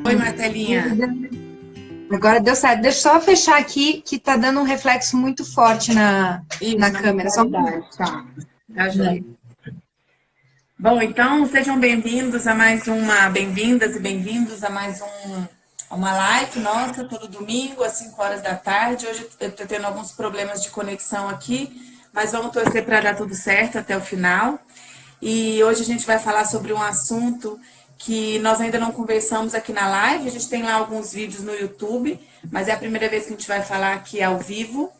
Oi, Martelinha. Agora deu certo. Deixa eu só fechar aqui, que tá dando um reflexo muito forte na câmera. Só tá. Tá joia. Bom, então sejam bem-vindos a mais uma, bem-vindas e bem-vindos a mais uma live nossa, todo domingo, às 5 horas da tarde. Hoje eu tô tendo alguns problemas de conexão aqui, mas vamos torcer para dar tudo certo até o final. E hoje a gente vai falar sobre um assunto que nós ainda não conversamos aqui na live. A gente tem lá alguns vídeos no YouTube, mas é a primeira vez que a gente vai falar aqui ao vivo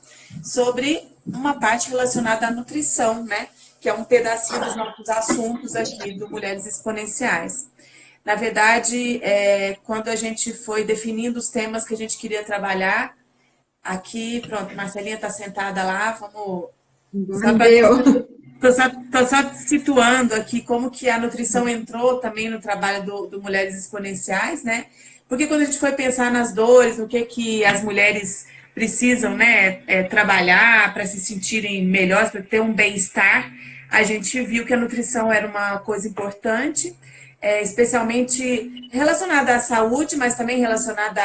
sobre uma parte relacionada à nutrição, né? Que é um pedacinho dos nossos assuntos aqui do Mulheres Exponenciais. Na verdade, quando a gente foi definindo os temas que a gente queria trabalhar, aqui, pronto, Marcelinha está sentada lá, vamos... Estou só situando aqui como que a nutrição entrou também no trabalho do Mulheres Exponenciais, né? Porque quando a gente foi pensar nas dores, no que as mulheres precisam, né, trabalhar para se sentirem melhores, para ter um bem-estar, a gente viu que a nutrição era uma coisa importante, especialmente relacionada à saúde, mas também relacionada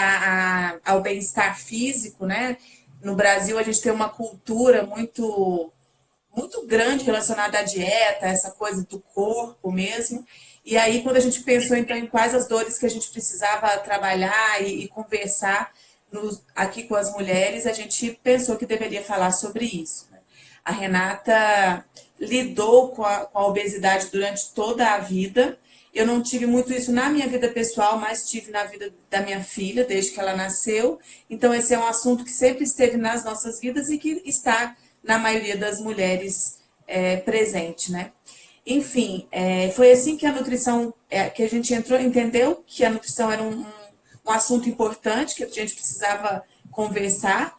ao bem-estar físico, né? No Brasil, a gente tem uma cultura muito grande relacionada à dieta, essa coisa do corpo mesmo. E aí, quando a gente pensou, então, em quais as dores que a gente precisava trabalhar e conversar aqui com as mulheres, a gente pensou que deveria falar sobre isso. Né? A Renata lidou com a obesidade durante toda a vida. Eu não tive muito isso na minha vida pessoal, mas tive na vida da minha filha, desde que ela nasceu. Então, esse é um assunto que sempre esteve nas nossas vidas e que está na maioria das mulheres presente, né? Enfim, foi assim que a nutrição, que a gente entendeu que a nutrição era um assunto importante, que a gente precisava conversar,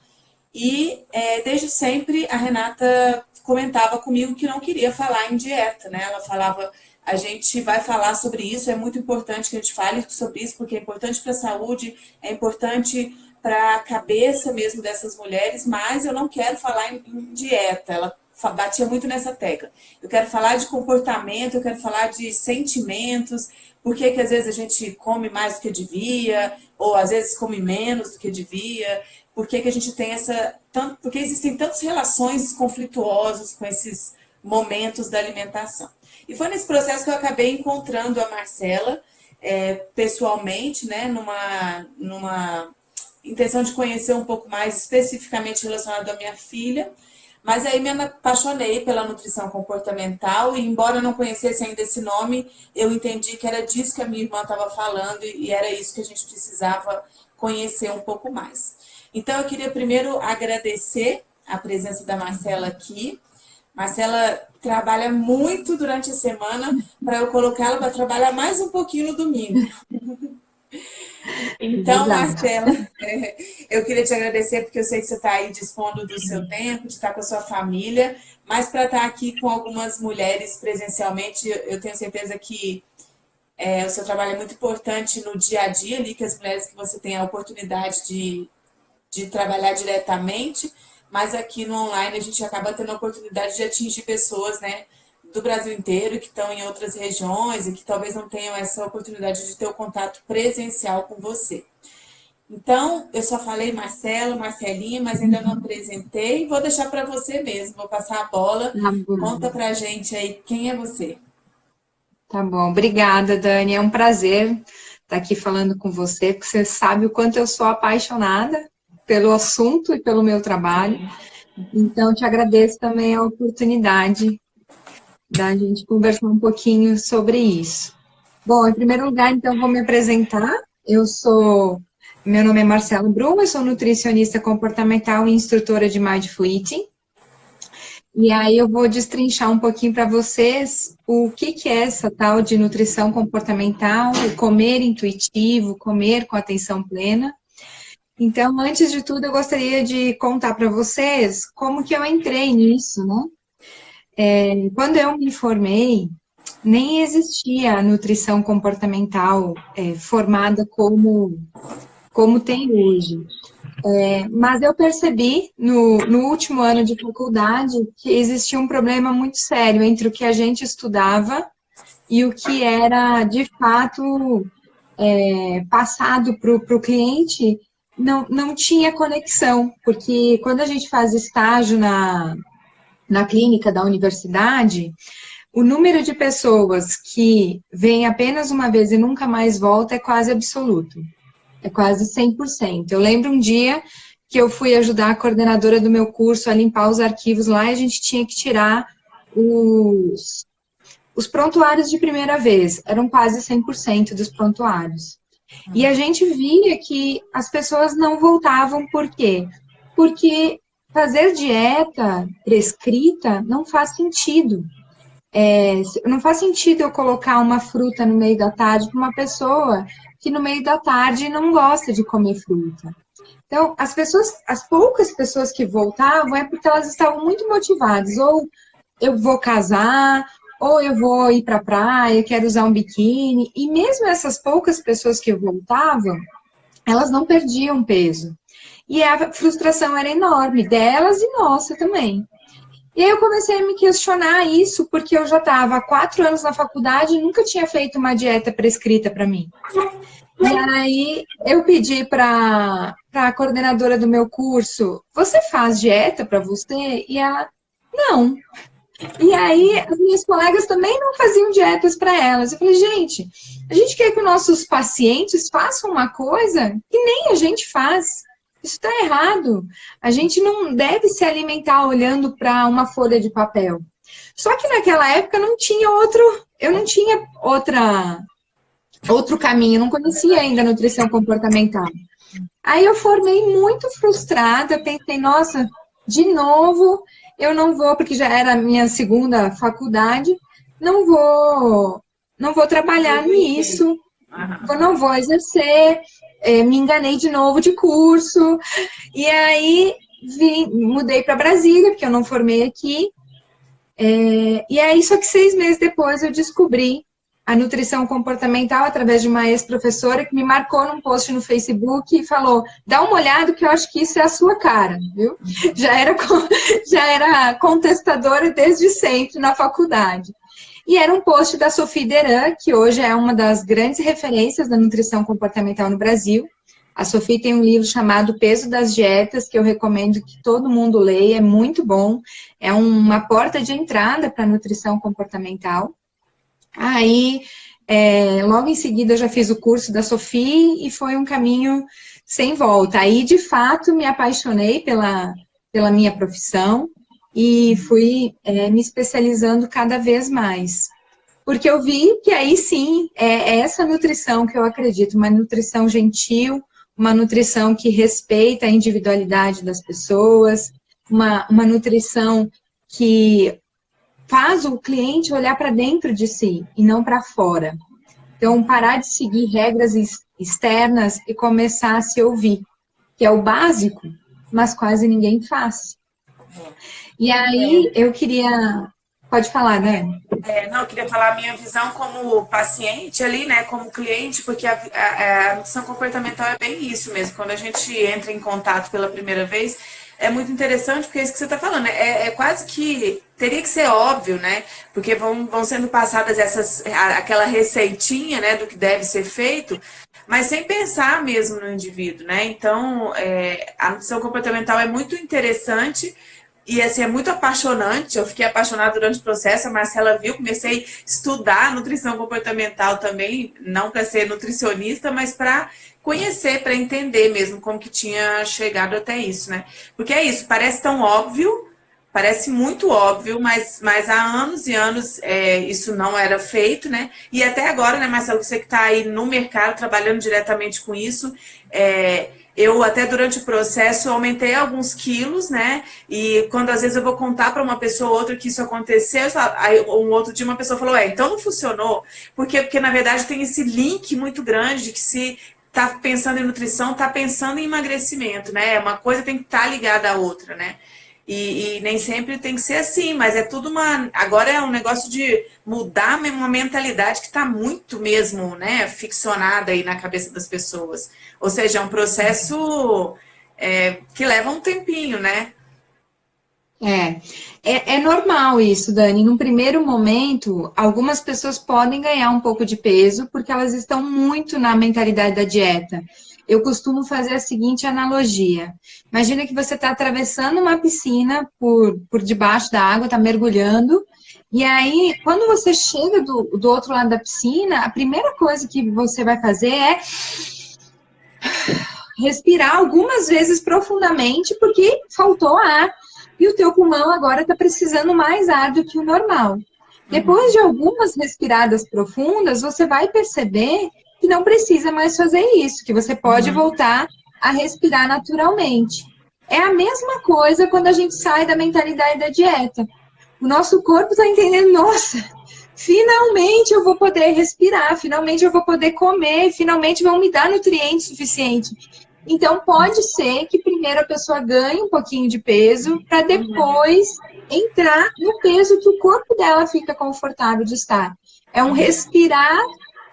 e desde sempre a Renata comentava comigo que não queria falar em dieta, né? Ela falava, a gente vai falar sobre isso, é muito importante que a gente fale sobre isso, porque é importante para a saúde, é importante para a cabeça mesmo dessas mulheres, mas eu não quero falar em dieta. Ela batia muito nessa tecla. Eu quero falar de comportamento, eu quero falar de sentimentos, por que às vezes a gente come mais do que devia, ou às vezes come menos do que devia, por que a gente tem porque existem tantas relações conflituosas com esses momentos da alimentação. E foi nesse processo que eu acabei encontrando a Marcela, pessoalmente, né, numa intenção de conhecer um pouco mais especificamente relacionado à minha filha, mas aí me apaixonei pela nutrição comportamental e embora eu não conhecesse ainda esse nome, eu entendi que era disso que a minha irmã estava falando e era isso que a gente precisava conhecer um pouco mais. Então eu queria primeiro agradecer a presença da Marcela aqui. Marcela trabalha muito durante a semana para eu colocá-la para trabalhar mais um pouquinho no domingo. Então, Marcela, eu queria te agradecer porque eu sei que você está aí dispondo do seu tempo, de estar com a sua família, mas para estar aqui com algumas mulheres presencialmente, eu tenho certeza que o seu trabalho é muito importante no dia a dia, ali, que as mulheres que você tem a oportunidade de trabalhar diretamente, mas aqui no online a gente acaba tendo a oportunidade de atingir pessoas, né, do Brasil inteiro, que estão em outras regiões e que talvez não tenham essa oportunidade de ter o contato presencial com você. Então, eu só falei Marcelo, Marcelinha, mas ainda não apresentei. Vou deixar para você mesmo, vou passar a bola. Conta para a gente aí quem é você. Tá bom, obrigada, Dani. É um prazer estar aqui falando com você, porque você sabe o quanto eu sou apaixonada pelo assunto e pelo meu trabalho. Então, te agradeço também a oportunidade da gente conversar um pouquinho sobre isso. Bom, em primeiro lugar, então, vou me apresentar. Meu nome é Marcela Brum, eu sou nutricionista comportamental e instrutora de Mindful Eating. E aí eu vou destrinchar um pouquinho para vocês o que é essa tal de nutrição comportamental, o comer intuitivo, comer com atenção plena. Então, antes de tudo, eu gostaria de contar para vocês como que eu entrei nisso, né? Quando eu me formei, nem existia a nutrição comportamental formada como tem hoje. Mas eu percebi, no último ano de faculdade, que existia um problema muito sério entre o que a gente estudava e o que era, de fato, passado para o cliente não tinha conexão, porque quando a gente faz estágio na clínica da universidade, o número de pessoas que vêm apenas uma vez e nunca mais volta é quase absoluto, é quase 100%. Eu lembro um dia que eu fui ajudar a coordenadora do meu curso a limpar os arquivos lá e a gente tinha que tirar os prontuários de primeira vez, eram quase 100% dos prontuários. E a gente via que as pessoas não voltavam, por quê? Porque fazer dieta prescrita não faz sentido. Não faz sentido eu colocar uma fruta no meio da tarde para uma pessoa que no meio da tarde não gosta de comer fruta. Então, as poucas pessoas que voltavam é porque elas estavam muito motivadas, ou eu vou casar, ou eu vou ir para a praia, quero usar um biquíni. E mesmo essas poucas pessoas que voltavam, elas não perdiam peso. E a frustração era enorme, delas e nossa também. E aí eu comecei a me questionar isso, porque eu já estava há 4 anos na faculdade e nunca tinha feito uma dieta prescrita para mim. E aí eu pedi para a coordenadora do meu curso, você faz dieta para você? E ela, não. E aí, as minhas colegas também não faziam dietas para elas. Eu falei, gente, a gente quer que os nossos pacientes façam uma coisa que nem a gente faz. Isso está errado. A gente não deve se alimentar olhando para uma folha de papel. Só que naquela época eu não tinha outro caminho, eu não conhecia ainda a nutrição comportamental. Aí eu formei muito frustrada, pensei, nossa, de novo eu não vou, porque já era a minha segunda faculdade, não vou trabalhar nisso, não vou exercer, me enganei de novo de curso, e aí mudei para Brasília, porque eu não formei aqui, e aí só que 6 meses depois eu descobri a nutrição comportamental através de uma ex-professora que me marcou num post no Facebook e falou, dá uma olhada que eu acho que isso é a sua cara, viu? Já era contestadora desde sempre na faculdade. E era um post da Sophie Deran, que hoje é uma das grandes referências da nutrição comportamental no Brasil. A Sophie tem um livro chamado Peso das Dietas, que eu recomendo que todo mundo leia, é muito bom. É uma porta de entrada para a nutrição comportamental. Aí, logo em seguida, eu já fiz o curso da Sophie e foi um caminho sem volta. Aí, de fato, me apaixonei pela minha profissão e fui me especializando cada vez mais. Porque eu vi que aí sim, é essa nutrição que eu acredito, uma nutrição gentil, uma nutrição que respeita a individualidade das pessoas, uma nutrição que faz o cliente olhar para dentro de si e não para fora. Então, parar de seguir regras externas e começar a se ouvir, que é o básico, mas quase ninguém faz. E aí, eu queria... Pode falar, né? Não, eu queria falar a minha visão como paciente ali, né, como cliente, porque a nutrição comportamental é bem isso mesmo. Quando a gente entra em contato pela primeira vez, é muito interessante, porque é isso que você está falando, é quase que teria que ser óbvio, né? Porque vão sendo passadas aquela receitinha, né, do que deve ser feito, mas sem pensar mesmo no indivíduo, né? Então, a nutrição comportamental é muito interessante e, assim, é muito apaixonante. Eu fiquei apaixonada durante o processo, a Marcela viu, comecei a estudar nutrição comportamental também, não para ser nutricionista, mas para conhecer, para entender mesmo como que tinha chegado até isso, né? Porque é isso, parece tão óbvio, parece muito óbvio, mas há anos e anos isso não era feito, né? E até agora, né, Marcelo, você que está aí no mercado, trabalhando diretamente com isso, eu até durante o processo aumentei alguns quilos, né? E quando às vezes eu vou contar para uma pessoa ou outra que isso aconteceu, aí um outro dia uma pessoa falou, então não funcionou. Porque na verdade tem esse link muito grande de que se tá pensando em nutrição, tá pensando em emagrecimento, né? Uma coisa tem que estar ligada à outra, né? E nem sempre tem que ser assim, mas é tudo agora é um negócio de mudar uma mentalidade que está muito mesmo, né, ficcionada aí na cabeça das pessoas. Ou seja, é um processo que leva um tempinho, né? É normal isso, Dani. Num primeiro momento, algumas pessoas podem ganhar um pouco de peso porque elas estão muito na mentalidade da dieta. Eu costumo fazer a seguinte analogia. Imagina que você está atravessando uma piscina por debaixo da água, está mergulhando, e aí, quando você chega do outro lado da piscina, a primeira coisa que você vai fazer é respirar algumas vezes profundamente, porque faltou ar. E o teu pulmão agora está precisando mais ar do que o normal. Depois de algumas respiradas profundas, você vai perceber que não precisa mais fazer isso, que você pode voltar a respirar naturalmente. É a mesma coisa quando a gente sai da mentalidade da dieta. O nosso corpo está entendendo, nossa, finalmente eu vou poder respirar, finalmente eu vou poder comer, finalmente vão me dar nutrientes suficientes. Então, pode ser que primeiro a pessoa ganhe um pouquinho de peso para depois entrar no peso que o corpo dela fica confortável de estar. É um respirar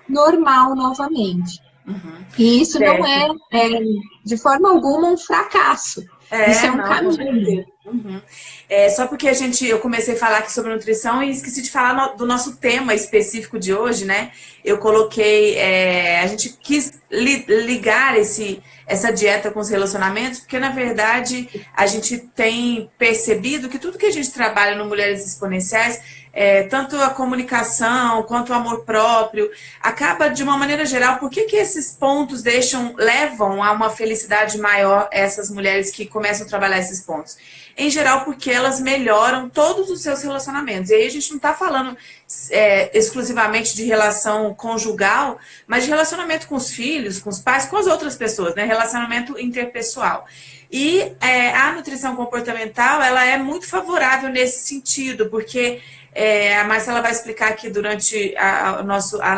normal novamente. E isso não é, de forma alguma, um fracasso. Isso é um caminho. Só porque eu comecei a falar aqui sobre nutrição e esqueci de falar do nosso tema específico de hoje, né? Eu coloquei, a gente quis ligar essa dieta com os relacionamentos, porque na verdade a gente tem percebido que tudo que a gente trabalha no Mulheres Exponenciais, tanto a comunicação quanto o amor próprio, acaba de uma maneira geral, por que esses pontos levam a uma felicidade maior essas mulheres que começam a trabalhar esses pontos? Em geral, porque elas melhoram todos os seus relacionamentos. E aí a gente não está falando exclusivamente de relação conjugal, mas de relacionamento com os filhos, com os pais, com as outras pessoas, né? Relacionamento interpessoal. E a nutrição comportamental, ela é muito favorável nesse sentido, porque a Marcela vai explicar aqui durante a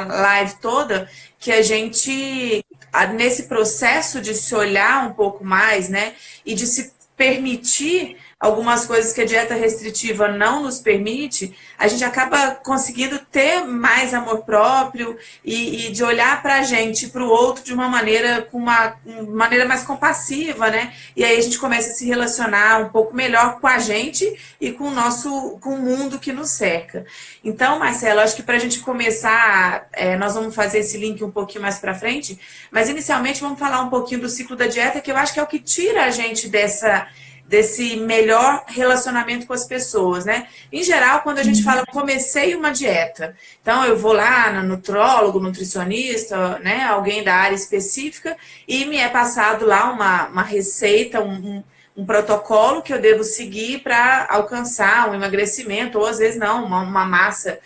live toda, que a gente, nesse processo de se olhar um pouco mais, né? E de se permitir algumas coisas que a dieta restritiva não nos permite, a gente acaba conseguindo ter mais amor próprio e de olhar para a gente, para o outro de uma maneira, com uma maneira mais compassiva, né? E aí a gente começa a se relacionar um pouco melhor com a gente e com o mundo que nos cerca. Então, Marcela, acho que para a gente começar, nós vamos fazer esse link um pouquinho mais para frente, mas inicialmente vamos falar um pouquinho do ciclo da dieta, que eu acho que é o que tira a gente desse melhor relacionamento com as pessoas, né? Em geral, quando a gente fala, comecei uma dieta, então eu vou lá no nutrólogo, nutricionista, né, alguém da área específica, e me é passado lá uma receita, um protocolo que eu devo seguir para alcançar um emagrecimento, ou às vezes não, uma massa,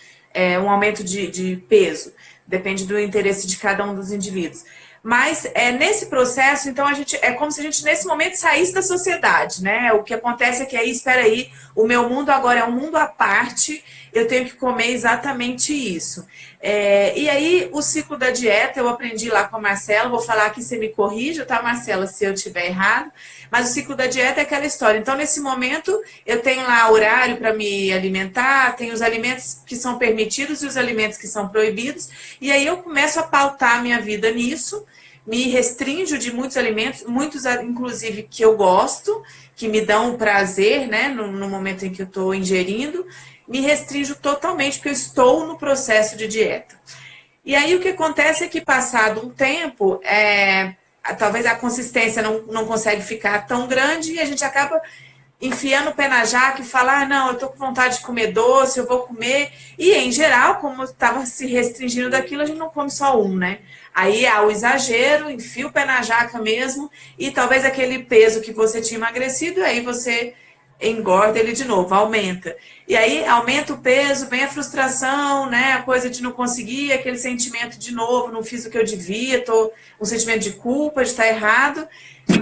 um aumento de peso, depende do interesse de cada um dos indivíduos. Mas nesse processo, então, é como se a gente, nesse momento, saísse da sociedade, né? O que acontece é que aí, espera aí, o meu mundo agora é um mundo à parte, eu tenho que comer exatamente isso. E aí, o ciclo da dieta, eu aprendi lá com a Marcela, vou falar aqui, você me corrija, tá, Marcela, se eu estiver errado, mas o ciclo da dieta é aquela história. Então, nesse momento, eu tenho lá horário para me alimentar, tenho os alimentos que são permitidos e os alimentos que são proibidos, e aí eu começo a pautar a minha vida nisso, me restringo de muitos alimentos, muitos inclusive que eu gosto, que me dão prazer, né, no momento em que eu estou ingerindo, me restringo totalmente porque eu estou no processo de dieta. E aí o que acontece é que passado um tempo, talvez a consistência não consegue ficar tão grande e a gente acaba enfiando o pé na jaca e falar, não, eu tô com vontade de comer doce, eu vou comer. E, em geral, como estava se restringindo daquilo, a gente não come só um, né? Aí há o exagero, enfia o pé na jaca mesmo, e talvez aquele peso que você tinha emagrecido, aí você engorda ele de novo, aumenta. E aí aumenta o peso, vem a frustração, né? A coisa de não conseguir, aquele sentimento de novo, não fiz o que eu devia, um sentimento de culpa, de estar errado.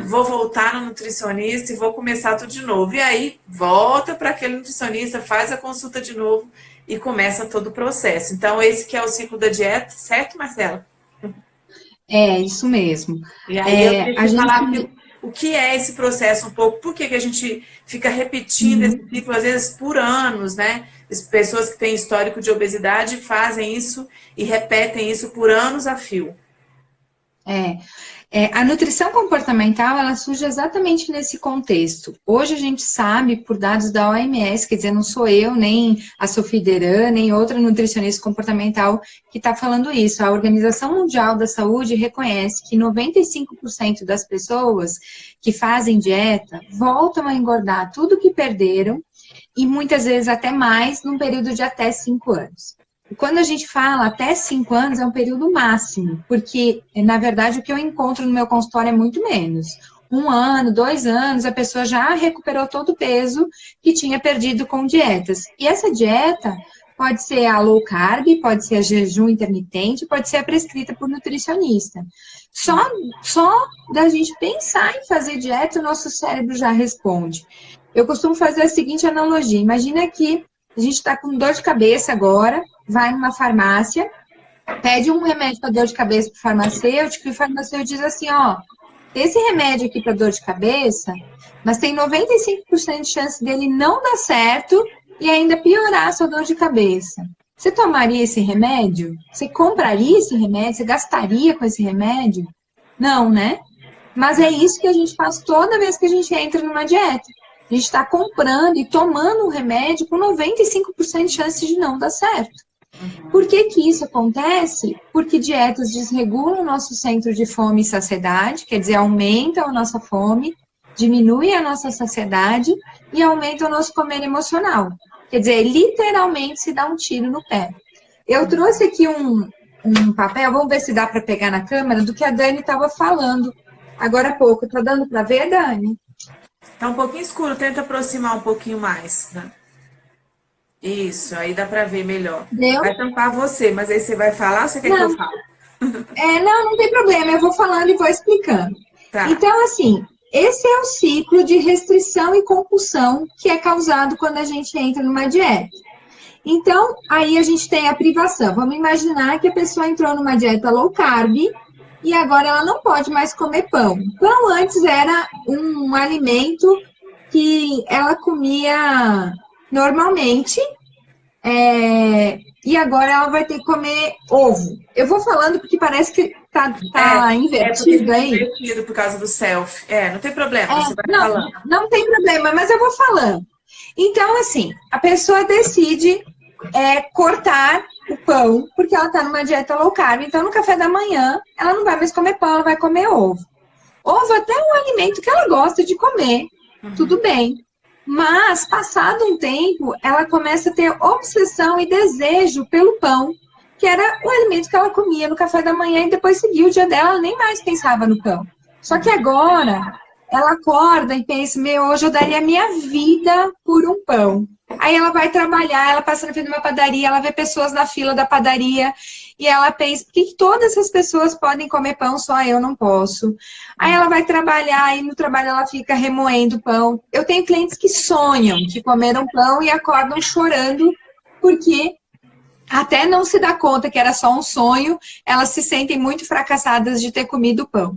Vou voltar no nutricionista e vou começar tudo de novo. E aí, volta para aquele nutricionista, faz a consulta de novo e começa todo o processo. Então, esse que é o ciclo da dieta, certo, Marcela? Isso mesmo. E aí, eu queria falar o que é esse processo um pouco, por que a gente fica repetindo esse ciclo, às vezes, por anos, né? As pessoas que têm histórico de obesidade fazem isso e repetem isso por anos a fio. A nutrição comportamental, ela surge exatamente nesse contexto. Hoje a gente sabe, por dados da OMS, quer dizer, não sou eu, nem a Sophie Deran, nem outra nutricionista comportamental que está falando isso. A Organização Mundial da Saúde reconhece que 95% das pessoas que fazem dieta voltam a engordar tudo que perderam e muitas vezes até mais num período de até 5 anos. Quando a gente fala até 5 anos, é um período máximo, porque, na verdade, o que eu encontro no meu consultório é muito menos. 1 ano, 2 anos, a pessoa já recuperou todo o peso que tinha perdido com dietas. E essa dieta pode ser a low carb, pode ser a jejum intermitente, pode ser a prescrita por nutricionista. Só da gente pensar em fazer dieta, o nosso cérebro já responde. Eu costumo fazer a seguinte analogia. Imagina que a gente está com dor de cabeça agora, vai numa farmácia, pede um remédio para dor de cabeça para o farmacêutico, e o farmacêutico diz assim, ó, esse remédio aqui para dor de cabeça, mas tem 95% de chance dele não dar certo e ainda piorar a sua dor de cabeça. Você tomaria esse remédio? Você compraria esse remédio? Você gastaria com esse remédio? Não, né? Mas é isso que a gente faz toda vez que a gente entra numa dieta. A gente está comprando e tomando um remédio com 95% de chance de não dar certo. Por que que isso acontece? Porque dietas desregulam o nosso centro de fome e saciedade, quer dizer, aumentam a nossa fome, diminuem a nossa saciedade e aumentam o nosso comer emocional. Quer dizer, literalmente se dá um tiro no pé. Eu trouxe aqui um papel, vamos ver se dá para pegar na câmera, do que a Dani estava falando agora há pouco. Tá dando para ver, Dani? Tá um pouquinho escuro, tenta aproximar um pouquinho mais, né? Isso, aí dá pra ver melhor. Deu? Vai tampar você, mas aí você vai falar ou você quer que eu fale? Não tem problema, eu vou falando e vou explicando. Tá. Então, assim, esse é o ciclo de restrição e compulsão que é causado quando a gente entra numa dieta. Então, aí a gente tem a privação. Vamos imaginar que a pessoa entrou numa dieta low carb e agora ela não pode mais comer pão. Pão antes era um alimento que ela comia normalmente, e agora ela vai ter que comer ovo. Eu vou falando porque parece que tá invertido aí. Invertido por causa do self. Não tem problema, você vai falando. Não tem problema, mas eu vou falando. Então, assim, a pessoa decide cortar o pão, porque ela está numa dieta low carb. Então, no café da manhã, ela não vai mais comer pão, ela vai comer ovo. Ovo até é um alimento que ela gosta de comer, tudo bem. Mas, passado um tempo, ela começa a ter obsessão e desejo pelo pão, que era o alimento que ela comia no café da manhã e depois seguia o dia dela, ela nem mais pensava no pão. Só que agora, ela acorda e pensa, hoje eu daria a minha vida por um pão. Aí ela vai trabalhar, ela passa na frente de uma padaria, ela vê pessoas na fila da padaria e ela pensa, por que todas essas pessoas podem comer pão, só eu não posso? Aí ela vai trabalhar e no trabalho ela fica remoendo pão. Eu tenho clientes que sonham que comeram pão e acordam chorando porque até não se dá conta que era só um sonho, elas se sentem muito fracassadas de ter comido pão.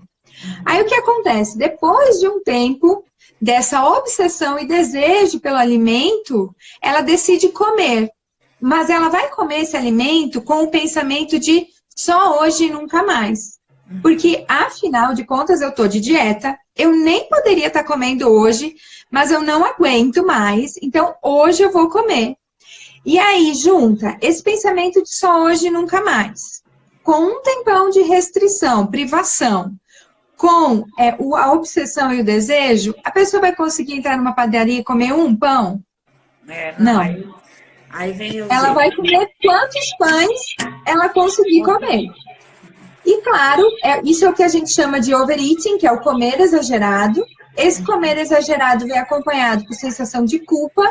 Aí o que acontece? Depois de um tempo dessa obsessão e desejo pelo alimento, ela decide comer. Mas ela vai comer esse alimento com o pensamento de só hoje e nunca mais. Porque, afinal de contas, eu tô de dieta, eu nem poderia estar comendo hoje, mas eu não aguento mais, então hoje eu vou comer. E aí, junta esse pensamento de só hoje e nunca mais, com um tempão de restrição, privação, com a obsessão e o desejo, a pessoa vai conseguir entrar numa padaria e comer um pão? Não. Aí vem ela vai comer quantos pães ela conseguir comer. E claro, isso é o que a gente chama de overeating, que é o comer exagerado. Esse comer exagerado vem acompanhado por sensação de culpa,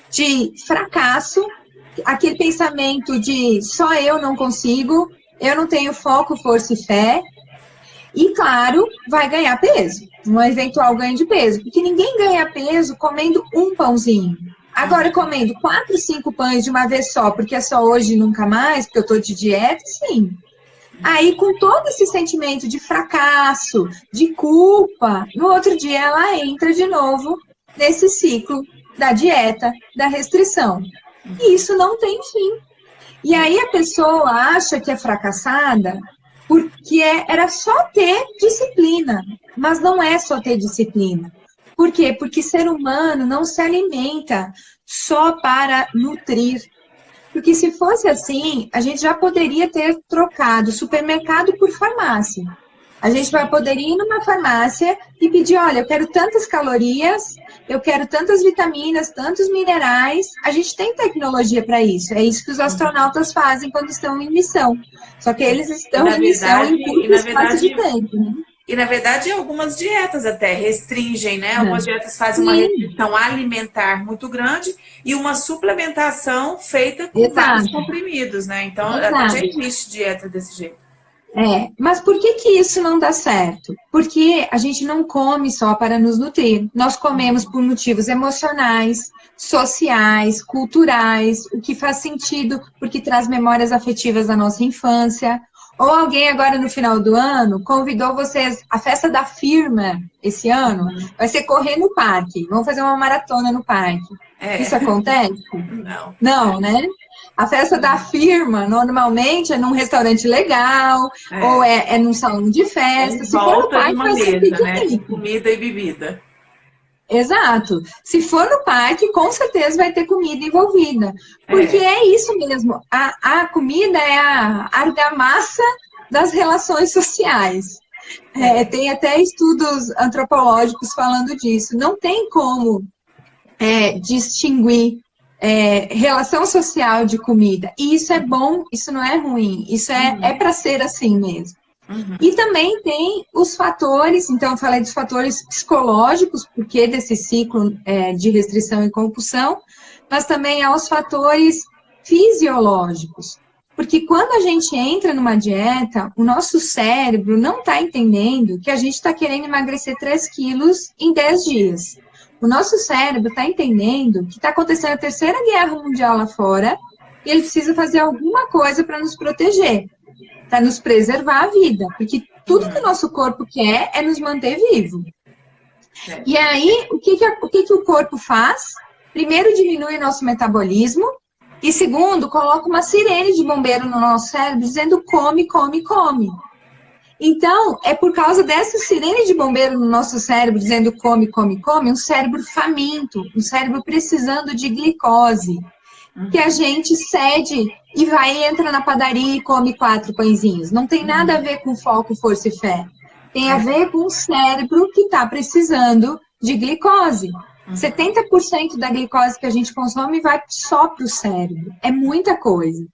de fracasso, aquele pensamento de só eu não consigo, eu não tenho foco, força e fé. E, claro, vai ganhar peso, um eventual ganho de peso, porque ninguém ganha peso comendo um pãozinho. Agora, comendo 4, 5 pães de uma vez só, porque é só hoje e nunca mais, porque eu tô de dieta, sim. Aí, com todo esse sentimento de fracasso, de culpa, no outro dia ela entra de novo nesse ciclo da dieta, da restrição. E isso não tem fim. E aí a pessoa acha que é fracassada porque era só ter disciplina, mas não é só ter disciplina. Por quê? Porque ser humano não se alimenta só para nutrir. Porque se fosse assim, a gente já poderia ter trocado supermercado por farmácia. A gente poderia ir numa farmácia e pedir, olha, eu quero tantas calorias, eu quero tantas vitaminas, tantos minerais. A gente tem tecnologia para isso. É isso que os astronautas fazem quando estão em missão. Só que eles estão em missão em curto espaço de tempo, né? E, na verdade, algumas dietas até restringem, né? Algumas dietas fazem uma restrição alimentar muito grande e uma suplementação feita com vários comprimidos, né? Então, até já existe dieta desse jeito. Mas por que isso não dá certo? Porque a gente não come só para nos nutrir. Nós comemos por motivos emocionais, sociais, culturais, o que faz sentido porque traz memórias afetivas da nossa infância. Ou alguém agora no final do ano convidou vocês, a festa da firma esse ano vai ser correr no parque, vamos fazer uma maratona no parque. Isso acontece? Não. Não, né? A festa da firma normalmente é num restaurante legal, ou é num salão de festa. Se for no parque, vai ser piquenique. Né? Comida e bebida. Exato. Se for no parque, com certeza vai ter comida envolvida. Porque é isso mesmo. A comida é a argamassa das relações sociais. Tem até estudos antropológicos falando disso. Não tem como distinguir relação social de comida. E isso é bom, isso não é ruim. Isso é para ser assim mesmo. E também tem os fatores, então eu falei dos fatores psicológicos, porque desse ciclo de restrição e compulsão, mas também há os fatores fisiológicos. Porque quando a gente entra numa dieta, o nosso cérebro não está entendendo que a gente está querendo emagrecer 3 quilos em 10 dias. O nosso cérebro está entendendo que está acontecendo a Terceira Guerra Mundial lá fora e ele precisa fazer alguma coisa para nos proteger, para nos preservar a vida, porque tudo que o nosso corpo quer é nos manter vivo. E aí, o que o corpo faz? Primeiro, diminui nosso metabolismo, e segundo, coloca uma sirene de bombeiro no nosso cérebro, dizendo come, come, come. Então, é por causa dessa sirene de bombeiro no nosso cérebro, dizendo come, come, come, um cérebro faminto, um cérebro precisando de glicose, que a gente cede e vai e entra na padaria e come 4 pãezinhos. Não tem nada a ver com foco, força e fé. Tem a ver com o cérebro que está precisando de glicose. 70% da glicose que a gente consome vai só para o cérebro. É muita coisa.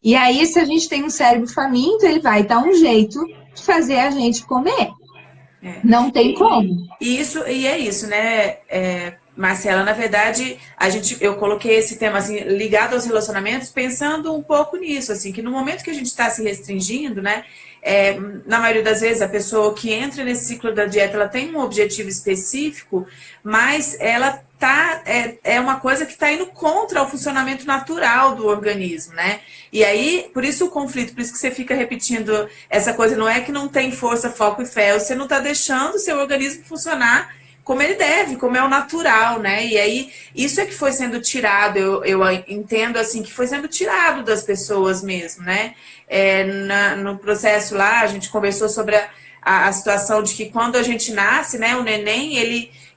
E aí, se a gente tem um cérebro faminto, ele vai dar um jeito de fazer a gente comer. Não tem como. E é isso, né, Marcela? Na verdade, eu coloquei esse tema assim, ligado aos relacionamentos, pensando um pouco nisso, assim, que no momento que a gente está se restringindo, né, na maioria das vezes a pessoa que entra nesse ciclo da dieta, ela tem um objetivo específico, mas ela é uma coisa que está indo contra o funcionamento natural do organismo, né? E aí, por isso o conflito, por isso que você fica repetindo essa coisa, não é que não tem força, foco e fé, você não está deixando o seu organismo funcionar como ele deve, como é o natural, né? E aí, isso é que foi sendo tirado, eu entendo assim, que foi sendo tirado das pessoas mesmo, né? No processo lá, a gente conversou sobre a situação de que quando a gente nasce, né, o neném,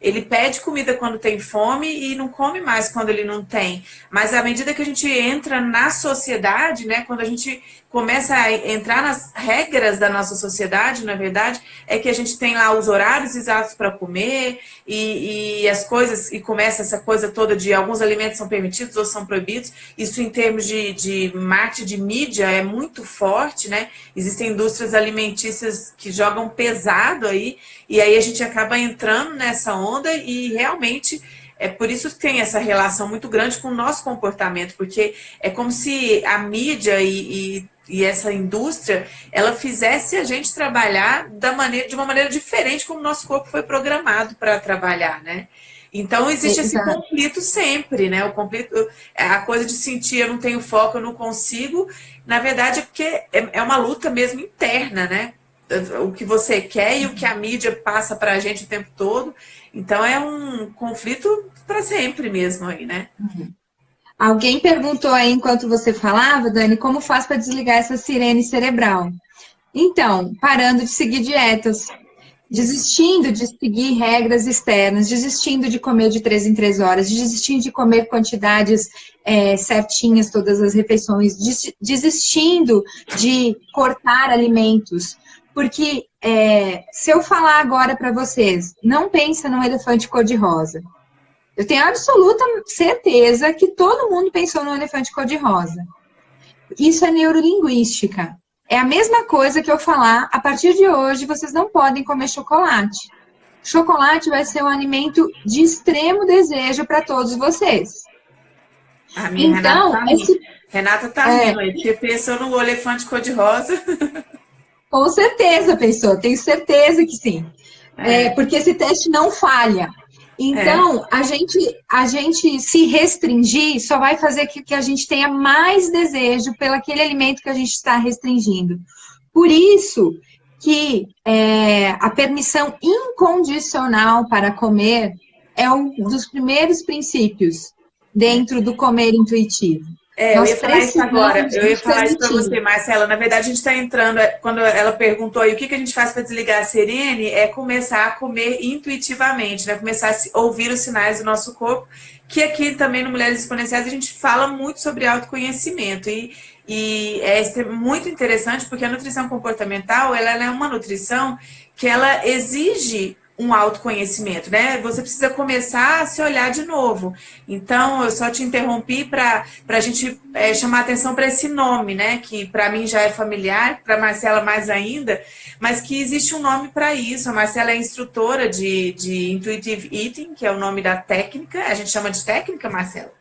ele pede comida quando tem fome e não come mais quando ele não tem. Mas à medida que a gente entra na sociedade, né, quando a gente começa a entrar nas regras da nossa sociedade, na verdade, é que a gente tem lá os horários exatos para comer e as coisas, e começa essa coisa toda de alguns alimentos são permitidos ou são proibidos. Isso em termos de marketing, de mídia, é muito forte, né? Existem indústrias alimentícias que jogam pesado aí, e aí a gente acaba entrando nessa onda e realmente é por isso que tem essa relação muito grande com o nosso comportamento, porque é como se a mídia e essa indústria, ela fizesse a gente trabalhar de uma maneira diferente como o nosso corpo foi programado para trabalhar, né? Então, existe esse conflito sempre, né? O conflito, a coisa de sentir eu não tenho foco, eu não consigo, na verdade é porque é uma luta mesmo interna, né? O que você quer e o que a mídia passa para a gente o tempo todo. Então, é um conflito para sempre mesmo aí, né? Alguém perguntou aí, enquanto você falava, Dani, como faz para desligar essa sirene cerebral? Então, parando de seguir dietas, desistindo de seguir regras externas, desistindo de comer de 3 em 3 horas, desistindo de comer quantidades certinhas todas as refeições, desistindo de cortar alimentos. Porque se eu falar agora para vocês, não pensa num elefante cor-de-rosa. Eu tenho absoluta certeza que todo mundo pensou num elefante cor-de-rosa. Isso é neurolinguística. É a mesma coisa que eu falar, a partir de hoje, vocês não podem comer chocolate. Chocolate vai ser um alimento de extremo desejo para todos vocês. A minha então, Renata tá rindo aí, porque pensou no elefante cor-de-rosa. Com certeza pensou, tenho certeza que sim. Porque esse teste não falha. Então, a gente se restringir só vai fazer que a gente tenha mais desejo pelo aquele alimento que a gente está restringindo. Por isso que a permissão incondicional para comer é um dos primeiros princípios dentro do comer intuitivo. Eu ia falar isso agora, eu ia falar isso para você, Marcela. Na verdade, a gente está entrando, quando ela perguntou aí o que a gente faz para desligar a Serene, é começar a comer intuitivamente, né? Começar a ouvir os sinais do nosso corpo, que aqui também no Mulheres Exponenciais a gente fala muito sobre autoconhecimento. E é muito interessante porque a nutrição comportamental, ela é uma nutrição que ela exige um autoconhecimento, né? Você precisa começar a se olhar de novo. Então, eu só te interrompi para a gente chamar atenção para esse nome, né? Que para mim já é familiar, para a Marcela mais ainda, mas que existe um nome para isso. A Marcela é instrutora de Intuitive Eating, que é o nome da técnica. A gente chama de técnica, Marcela?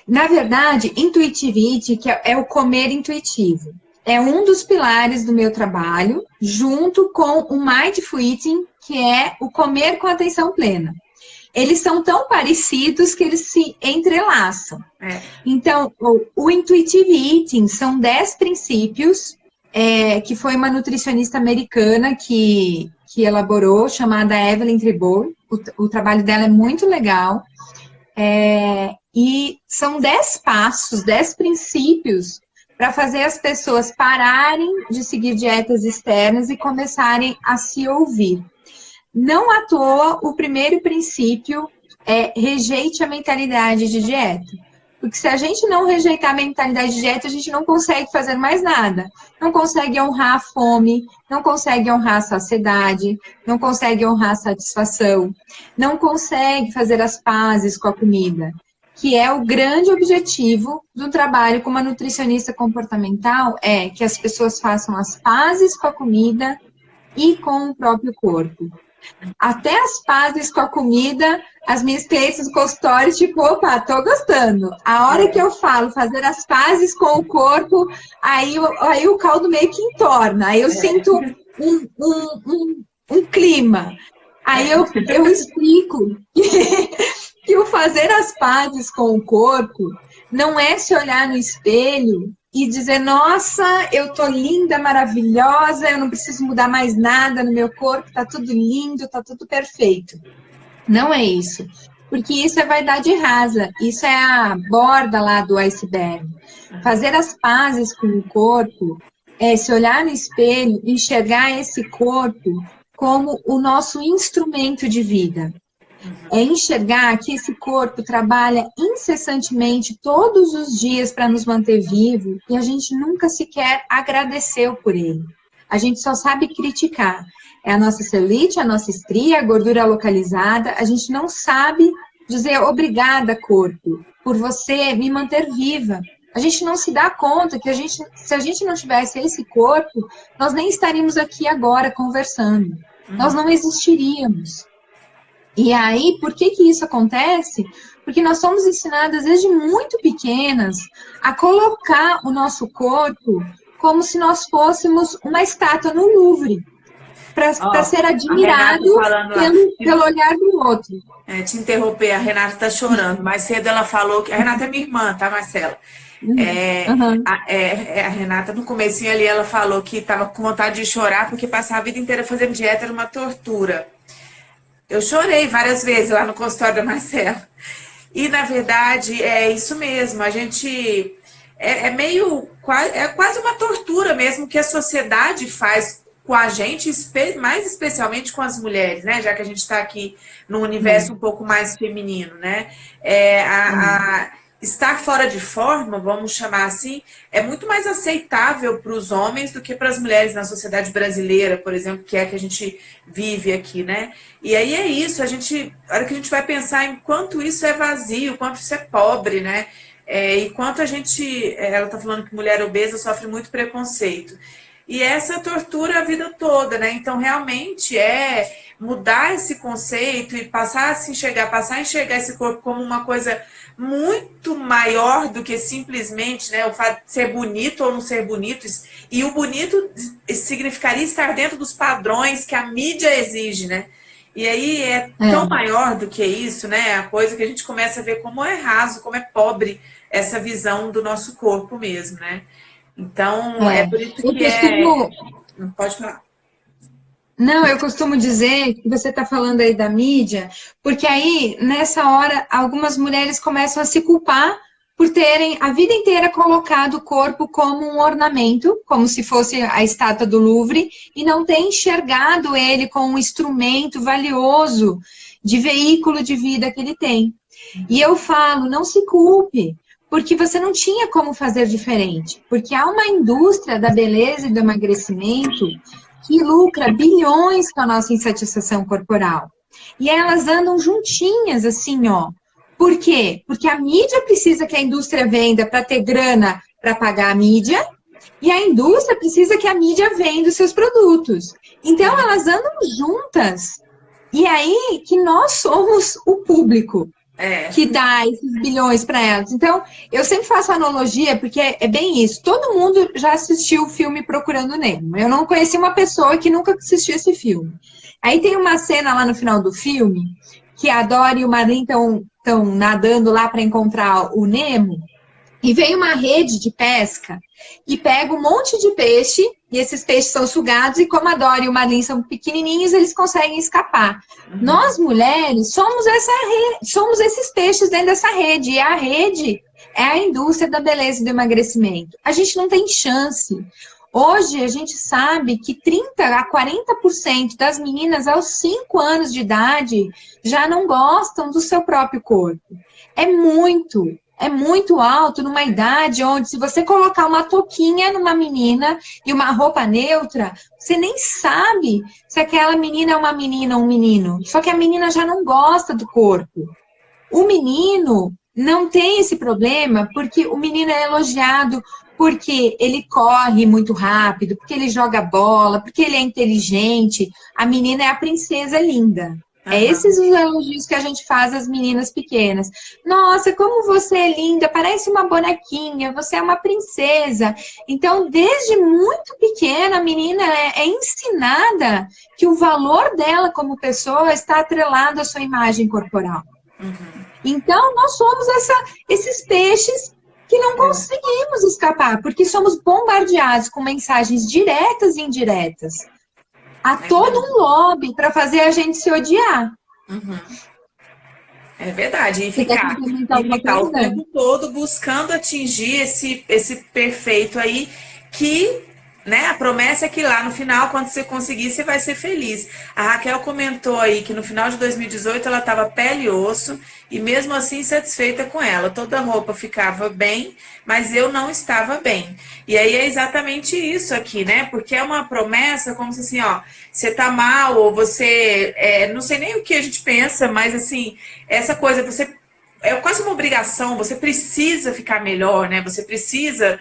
Na verdade, Intuitive Eating que é o comer intuitivo. É um dos pilares do meu trabalho, junto com o Mindful Eating, que é o comer com atenção plena. Eles são tão parecidos que eles se entrelaçam. Então, o Intuitive Eating são 10 princípios, que foi uma nutricionista americana que elaborou, chamada Evelyn Tribole. O trabalho dela é muito legal. E são 10 passos, 10 princípios para fazer as pessoas pararem de seguir dietas externas e começarem a se ouvir. Não à toa, o primeiro princípio é rejeite a mentalidade de dieta. Porque se a gente não rejeitar a mentalidade de dieta, a gente não consegue fazer mais nada. Não consegue honrar a fome, não consegue honrar a saciedade, não consegue honrar a satisfação, não consegue fazer as pazes com a comida, que é o grande objetivo do trabalho com uma nutricionista comportamental, é que as pessoas façam as pazes com a comida e com o próprio corpo. Até as pazes com a comida, as minhas clientes do consultório, tipo, opa, tô gostando. A hora que eu falo fazer as pazes com o corpo, aí o caldo meio que entorna, aí eu sinto um clima. Aí eu explico que o fazer as pazes com o corpo não é se olhar no espelho e dizer, nossa, eu tô linda, maravilhosa, eu não preciso mudar mais nada no meu corpo, tá tudo lindo, tá tudo perfeito. Não é isso. Porque isso é vaidade rasa, isso é a borda lá do iceberg. Fazer as pazes com o corpo é se olhar no espelho, enxergar esse corpo como o nosso instrumento de vida. É enxergar que esse corpo trabalha incessantemente todos os dias para nos manter vivos e a gente nunca sequer agradeceu por ele. A gente só sabe criticar. É a nossa celulite, a nossa estria, a gordura localizada. A gente não sabe dizer obrigada, corpo, por você me manter viva. A gente não se dá conta que se a gente não tivesse esse corpo, nós nem estaríamos aqui agora conversando. Nós não existiríamos. E aí, por que isso acontece? Porque nós somos ensinadas desde muito pequenas a colocar o nosso corpo como se nós fôssemos uma estátua no Louvre, para ser admirado pelo olhar do outro. Te interromper, a Renata está chorando. Mais cedo ela falou que... A Renata é minha irmã, tá, Marcela? A Renata, no comecinho ali, ela falou que estava com vontade de chorar porque passar a vida inteira fazendo dieta era uma tortura. Eu chorei várias vezes lá no consultório da Marcela. E, na verdade, é isso mesmo. A gente é quase uma tortura mesmo que a sociedade faz com a gente, mais especialmente com as mulheres, né? Já que a gente está aqui num universo um pouco mais feminino, né? Estar fora de forma, vamos chamar assim, é muito mais aceitável para os homens do que para as mulheres na sociedade brasileira, por exemplo, que é a que a gente vive aqui, né? E aí é isso, a hora que a gente vai pensar em quanto isso é vazio, quanto isso é pobre, né? E quanto a gente, ela está falando que mulher obesa sofre muito preconceito. E essa tortura a vida toda, né? Então, realmente é mudar esse conceito e passar a enxergar esse corpo como uma coisa muito maior do que simplesmente, né, o fato de ser bonito ou não ser bonito. E o bonito significaria estar dentro dos padrões que a mídia exige, né? E aí é tão maior do que isso, né? A coisa que a gente começa a ver como é raso, como é pobre essa visão do nosso corpo mesmo, né? Então, é por isso que Não pode falar. Não, eu costumo dizer que você está falando aí da mídia, porque aí, nessa hora, algumas mulheres começam a se culpar por terem a vida inteira colocado o corpo como um ornamento, como se fosse a estátua do Louvre, e não tem enxergado ele como um instrumento valioso de veículo de vida que ele tem. E eu falo, não se culpe, porque você não tinha como fazer diferente, porque há uma indústria da beleza e do emagrecimento que lucra bilhões com a nossa insatisfação corporal. E elas andam juntinhas, assim, ó. Por quê? Porque a mídia precisa que a indústria venda para ter grana para pagar a mídia, e a indústria precisa que a mídia venda os seus produtos. Então, elas andam juntas. E aí que nós somos o público que dá esses bilhões para elas. Então, eu sempre faço analogia, porque é bem isso. Todo mundo já assistiu o filme Procurando Nemo. Eu não conheci uma pessoa que nunca assistiu esse filme. Aí tem uma cena lá no final do filme, que a Dory e o Marlin estão nadando lá para encontrar o Nemo, e vem uma rede de pesca e pega um monte de peixe, e esses peixes são sugados, e como a Dory e o Marlin são pequenininhos, eles conseguem escapar. Nós, mulheres, somos esses peixes dentro dessa rede, e a rede é a indústria da beleza e do emagrecimento. A gente não tem chance. Hoje, a gente sabe que 30% a 40% das meninas aos 5 anos de idade já não gostam do seu próprio corpo. É muito alto numa idade onde, se você colocar uma touquinha numa menina e uma roupa neutra, você nem sabe se aquela menina é uma menina ou um menino. Só que a menina já não gosta do corpo. O menino não tem esse problema porque o menino é elogiado porque ele corre muito rápido, porque ele joga bola, porque ele é inteligente. A menina é a princesa linda. É esses os elogios que a gente faz às meninas pequenas. Nossa, como você é linda, parece uma bonequinha, você é uma princesa. Então, desde muito pequena, a menina é ensinada que o valor dela como pessoa está atrelado à sua imagem corporal. Então, nós somos esses peixes que não conseguimos escapar, porque somos bombardeados com mensagens diretas e indiretas. Há todo um lobby para fazer a gente se odiar. É verdade. E ficar o tempo todo buscando atingir esse perfeito aí que, né, a promessa é que lá no final, quando você conseguir, você vai ser feliz. A Raquel comentou aí que no final de 2018 ela estava pele e osso e mesmo assim satisfeita com ela. Toda a roupa ficava bem, mas eu não estava bem. E aí é exatamente isso aqui, né? Porque é uma promessa como se assim, ó, você tá mal ou você... não sei nem o que a gente pensa, mas assim, essa coisa, você... É quase uma obrigação, você precisa ficar melhor, né? Você precisa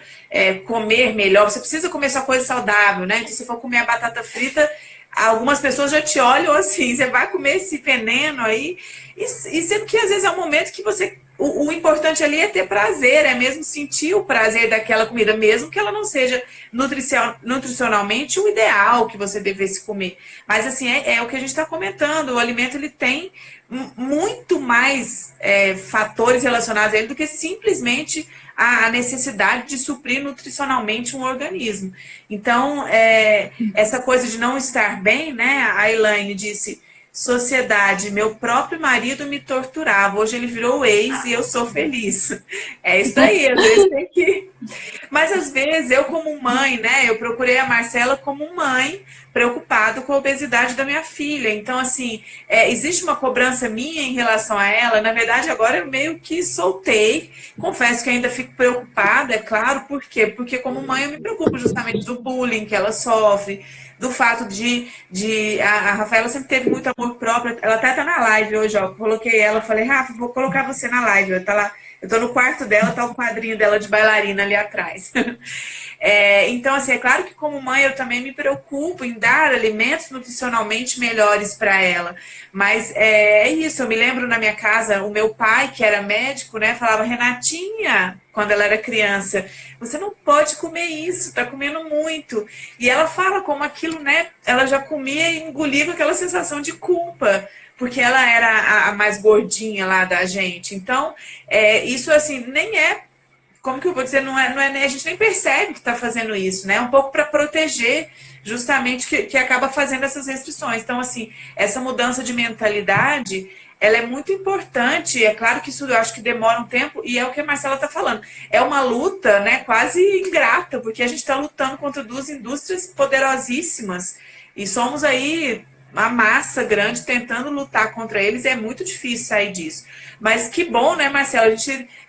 comer melhor, você precisa comer sua coisa saudável, né? Então, se for comer a batata frita, algumas pessoas já te olham assim, você vai comer esse veneno aí, e sendo que às vezes é um momento que você... O importante ali é ter prazer, é mesmo sentir o prazer daquela comida, mesmo que ela não seja nutricionalmente o ideal que você devesse comer. Mas assim, é o que a gente está comentando, o alimento ele tem muito mais fatores relacionados a ele do que simplesmente a necessidade de suprir nutricionalmente um organismo. Então, essa coisa de não estar bem, né? A Elaine disse... sociedade, meu próprio marido me torturava. Hoje ele virou ex e eu sou feliz. É isso aí, às vezes tem que... Mas às vezes eu como mãe, né, eu procurei a Marcela como mãe preocupado com a obesidade da minha filha. Então, assim, existe uma cobrança minha em relação a ela. Na verdade, agora eu meio que soltei. Confesso que ainda fico preocupada, é claro. Por quê? Porque como mãe eu me preocupo justamente do bullying que ela sofre, do fato a Rafaela sempre teve muito amor próprio. Ela até tá na live hoje, ó. Coloquei ela, falei, Rafa, vou colocar você na live. Ela tá lá. Eu tô no quarto dela, tá o quadrinho dela de bailarina ali atrás. Então, assim, é claro que como mãe eu também me preocupo em dar alimentos nutricionalmente melhores para ela. Mas é isso, eu me lembro na minha casa, o meu pai, que era médico, né, falava, Renatinha, quando ela era criança, você não pode comer isso, tá comendo muito. E ela fala como aquilo, né, ela já comia e engolia com aquela sensação de culpa, porque ela era a mais gordinha lá da gente. Então, isso assim, nem é, como que eu vou dizer, não é, a gente nem percebe que está fazendo isso, né? Um pouco para proteger justamente que acaba fazendo essas restrições. Então, assim, essa mudança de mentalidade, ela é muito importante. É claro que isso eu acho que demora um tempo, e é o que a Marcela está falando. É uma luta, né, quase ingrata, porque a gente está lutando contra duas indústrias poderosíssimas, e somos aí uma massa grande tentando lutar contra eles, e é muito difícil sair disso. Mas que bom, né, Marcela?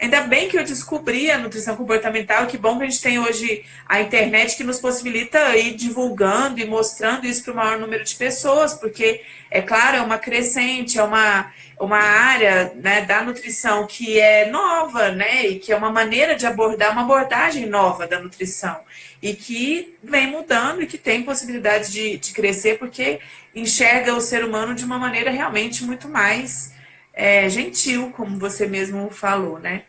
Ainda bem que eu descobri a nutrição comportamental, que bom que a gente tem hoje a internet que nos possibilita ir divulgando e mostrando isso para o maior número de pessoas, porque, é claro, é uma crescente, é uma área, né, da nutrição que é nova, né, e que é uma maneira de abordar, uma abordagem nova da nutrição, e que vem mudando e que tem possibilidade de crescer, porque enxerga o ser humano de uma maneira realmente muito mais gentil, como você mesmo falou, né?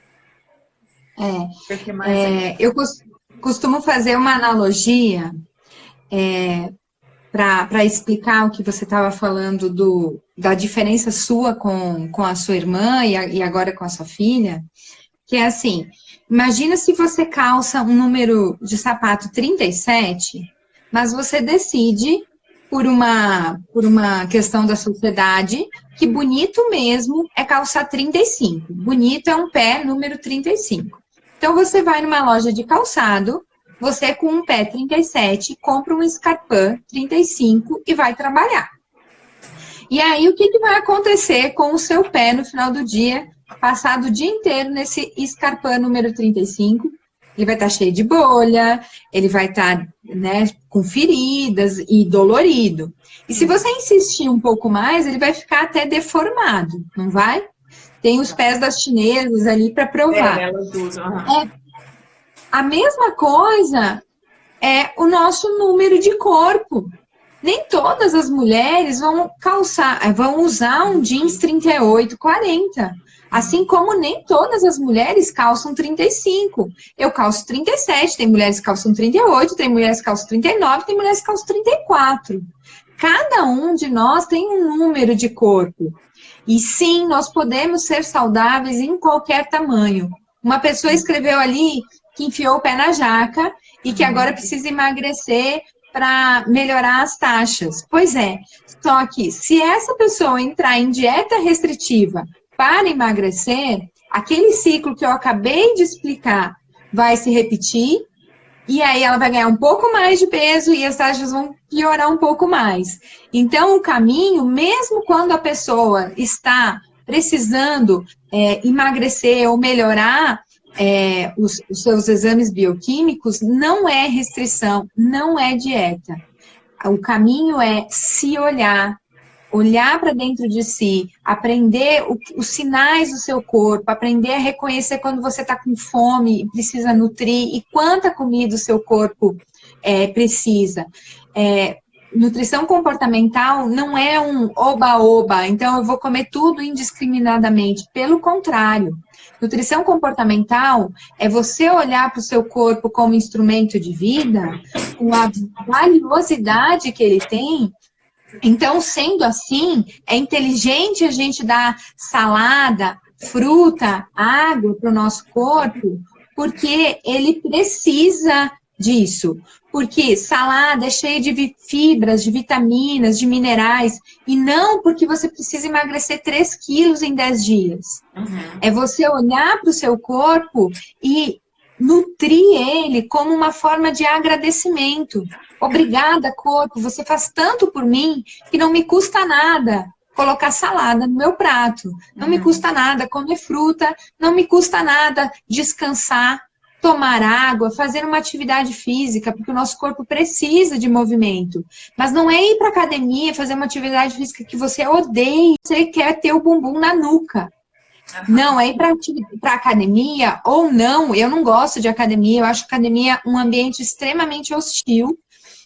Eu costumo fazer uma analogia para explicar o que você estava falando da diferença sua com a sua irmã e agora com a sua filha, que é assim, imagina se você calça um número de sapato 37, mas você decide, por uma questão da sociedade, que bonito mesmo é calçar 35. Bonito é um pé número 35. Então, você vai numa loja de calçado, você com um pé 37, compra um Scarpin 35 e vai trabalhar. E aí, o que vai acontecer com o seu pé no final do dia, passado o dia inteiro nesse Scarpin número 35? Ele vai estar cheio de bolha, ele vai estar, né, com feridas e dolorido. E se você insistir um pouco mais, ele vai ficar até deformado, não vai? Tem os pés das chinesas ali para provar. Elas usam. A mesma coisa é o nosso número de corpo. Nem todas as mulheres vão usar um jeans 38, 40. Assim como nem todas as mulheres calçam 35. Eu calço 37, tem mulheres que calçam 38, tem mulheres que calçam 39, tem mulheres que calçam 34. Cada um de nós tem um número de corpo. E sim, nós podemos ser saudáveis em qualquer tamanho. Uma pessoa escreveu ali que enfiou o pé na jaca e que agora precisa emagrecer para melhorar as taxas. Pois é, só que se essa pessoa entrar em dieta restritiva para emagrecer, aquele ciclo que eu acabei de explicar vai se repetir, e aí ela vai ganhar um pouco mais de peso e as taxas vão piorar um pouco mais. Então, o caminho, mesmo quando a pessoa está precisando emagrecer ou melhorar os seus exames bioquímicos, não é restrição, não é dieta. O caminho é se olhar para dentro de si, aprender os sinais do seu corpo, aprender a reconhecer quando você está com fome e precisa nutrir, e quanta comida o seu corpo precisa. Nutrição comportamental não é um oba-oba, então eu vou comer tudo indiscriminadamente. Pelo contrário, nutrição comportamental é você olhar para o seu corpo como instrumento de vida, com a valiosidade que ele tem. Então, sendo assim, é inteligente a gente dar salada, fruta, água para o nosso corpo, porque ele precisa disso, porque salada é cheia de fibras, de vitaminas, de minerais, e não porque você precisa emagrecer 3 quilos em 10 dias. É você olhar para o seu corpo e nutrir ele como uma forma de agradecimento. Obrigada, corpo, você faz tanto por mim que não me custa nada colocar salada no meu prato. Não me custa nada comer fruta, não me custa nada descansar, tomar água, fazer uma atividade física, porque o nosso corpo precisa de movimento. Mas não é ir para academia, fazer uma atividade física que você odeia, você quer ter o bumbum na nuca. Não, é ir para academia ou não. Eu não gosto de academia, eu acho academia um ambiente extremamente hostil.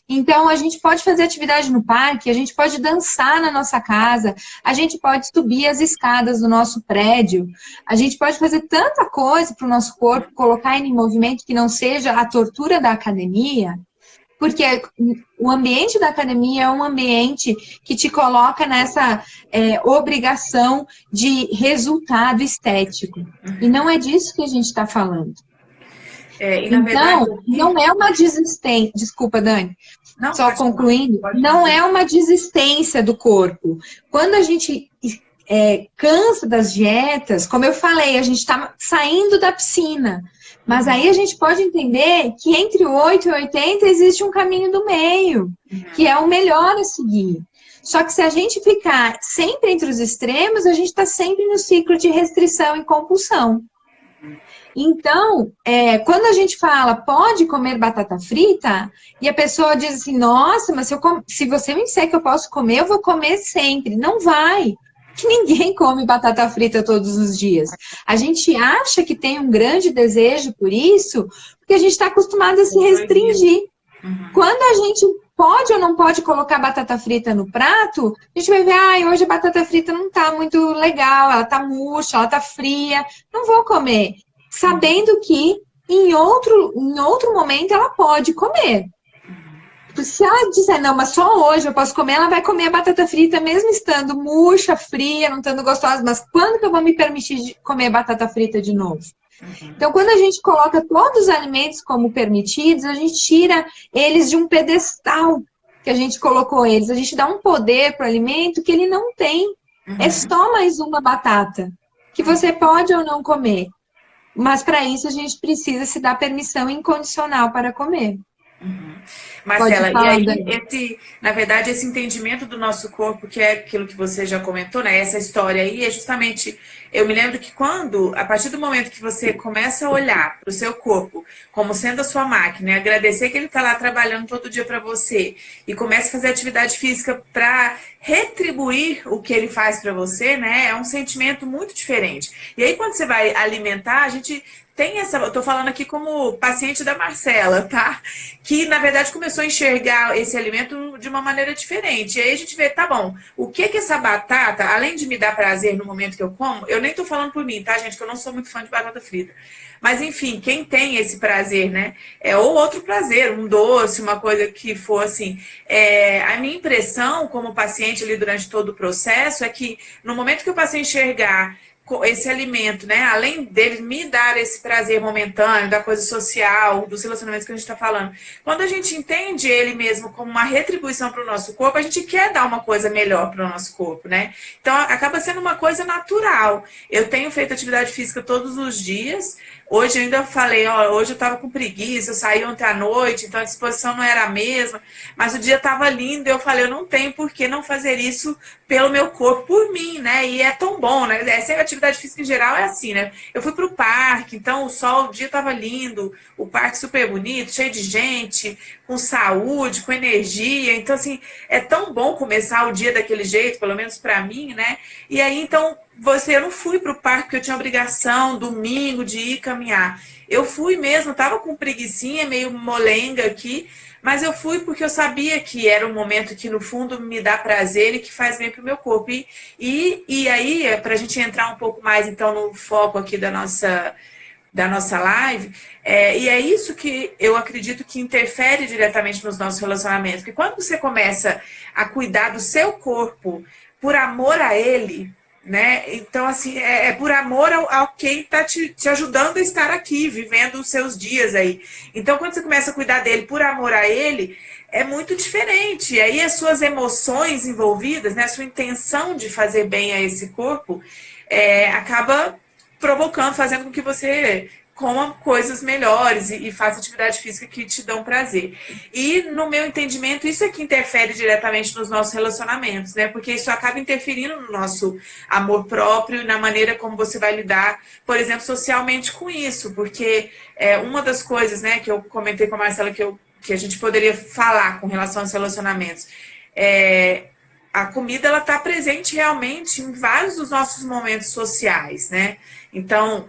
Então, a gente pode fazer atividade no parque, a gente pode dançar na nossa casa, a gente pode subir as escadas do nosso prédio, a gente pode fazer tanta coisa para o nosso corpo, colocar ele em movimento que não seja a tortura da academia, porque o ambiente da academia é um ambiente que te coloca nessa obrigação de resultado estético. E não é disso que a gente está falando. Então, verdade, não é uma desistência. Desculpa, Dani. Não, só concluindo, não é uma desistência do corpo. Quando a gente cansa das dietas, como eu falei, a gente está saindo da piscina. Mas aí a gente pode entender que entre 8 e 80 existe um caminho do meio, que é o melhor a seguir. Só que se a gente ficar sempre entre os extremos, a gente está sempre no ciclo de restrição e compulsão. Então, quando a gente fala, pode comer batata frita, e a pessoa diz assim, nossa, mas se você me disser que eu posso comer, eu vou comer sempre. Não vai, que ninguém come batata frita todos os dias. A gente acha que tem um grande desejo por isso, porque a gente está acostumado a se restringir. Quando a gente pode ou não pode colocar batata frita no prato, a gente vai ver, hoje a batata frita não está muito legal, ela está murcha, ela está fria, não vou comer. Sabendo que em outro momento ela pode comer. Se ela disser, não, mas só hoje eu posso comer, ela vai comer a batata frita mesmo estando murcha, fria, não estando gostosa. Mas quando que eu vou me permitir comer batata frita de novo? Então, quando a gente coloca todos os alimentos como permitidos, a gente tira eles de um pedestal que a gente colocou eles. A gente dá um poder para o alimento que ele não tem. É só mais uma batata, que você pode ou não comer. Mas, para isso, a gente precisa se dar permissão incondicional para comer. Marcela, e aí, na verdade, esse entendimento do nosso corpo, que é aquilo que você já comentou, né? Essa história aí, é justamente... Eu me lembro que a partir do momento que você começa a olhar para o seu corpo como sendo a sua máquina, agradecer que ele está lá trabalhando todo dia para você, e começa a fazer atividade física para retribuir o que ele faz para você, né? É um sentimento muito diferente. E aí, quando você vai alimentar, a gente... eu tô falando aqui como paciente da Marcela, tá? Que, na verdade, começou a enxergar esse alimento de uma maneira diferente. E aí a gente vê, tá bom, o que essa batata, além de me dar prazer no momento que eu como, eu nem tô falando por mim, tá, gente? Que eu não sou muito fã de batata frita. Mas, enfim, quem tem esse prazer, né? Ou outro prazer, um doce, uma coisa que for assim. A minha impressão como paciente ali durante todo o processo é que no momento que eu passei a enxergar esse alimento, né? Além dele me dar esse prazer momentâneo, da coisa social, dos relacionamentos que a gente está falando. Quando a gente entende ele mesmo como uma retribuição para o nosso corpo, a gente quer dar uma coisa melhor para o nosso corpo, né? Então, acaba sendo uma coisa natural. Eu tenho feito atividade física todos os dias. Hoje eu ainda falei, hoje eu estava com preguiça, eu saí ontem à noite, então a disposição não era a mesma, mas o dia estava lindo, eu falei, eu não tenho por que não fazer isso pelo meu corpo, por mim, né? E é tão bom, né? Essa atividade física em geral é assim, né? Eu fui para o parque, então o dia estava lindo, o parque super bonito, cheio de gente, com saúde, com energia, então assim, é tão bom começar o dia daquele jeito, pelo menos para mim, né? E aí, então, eu não fui para o parque porque eu tinha obrigação, domingo, de ir caminhar. Eu fui mesmo, tava com preguicinha, meio molenga aqui, mas eu fui porque eu sabia que era um momento que, no fundo, me dá prazer e que faz bem pro meu corpo. E aí, para a gente entrar um pouco mais, então, no foco aqui da nossa live, e é isso que eu acredito que interfere diretamente nos nossos relacionamentos. Porque quando você começa a cuidar do seu corpo por amor a ele, né? Então, assim, é por amor ao quem está te ajudando a estar aqui, vivendo os seus dias aí. Então, quando você começa a cuidar dele por amor a ele, é muito diferente. E aí as suas emoções envolvidas, né, a sua intenção de fazer bem a esse corpo, acaba provocando, fazendo com que você coma coisas melhores e faça atividade física que te dão prazer. E, no meu entendimento, isso é que interfere diretamente nos nossos relacionamentos, né? Porque isso acaba interferindo no nosso amor próprio e na maneira como você vai lidar, por exemplo, socialmente com isso. Porque uma das coisas, né, que eu comentei com a Marcela que a gente poderia falar com relação aos relacionamentos a comida, ela está presente realmente em vários dos nossos momentos sociais, né? Então,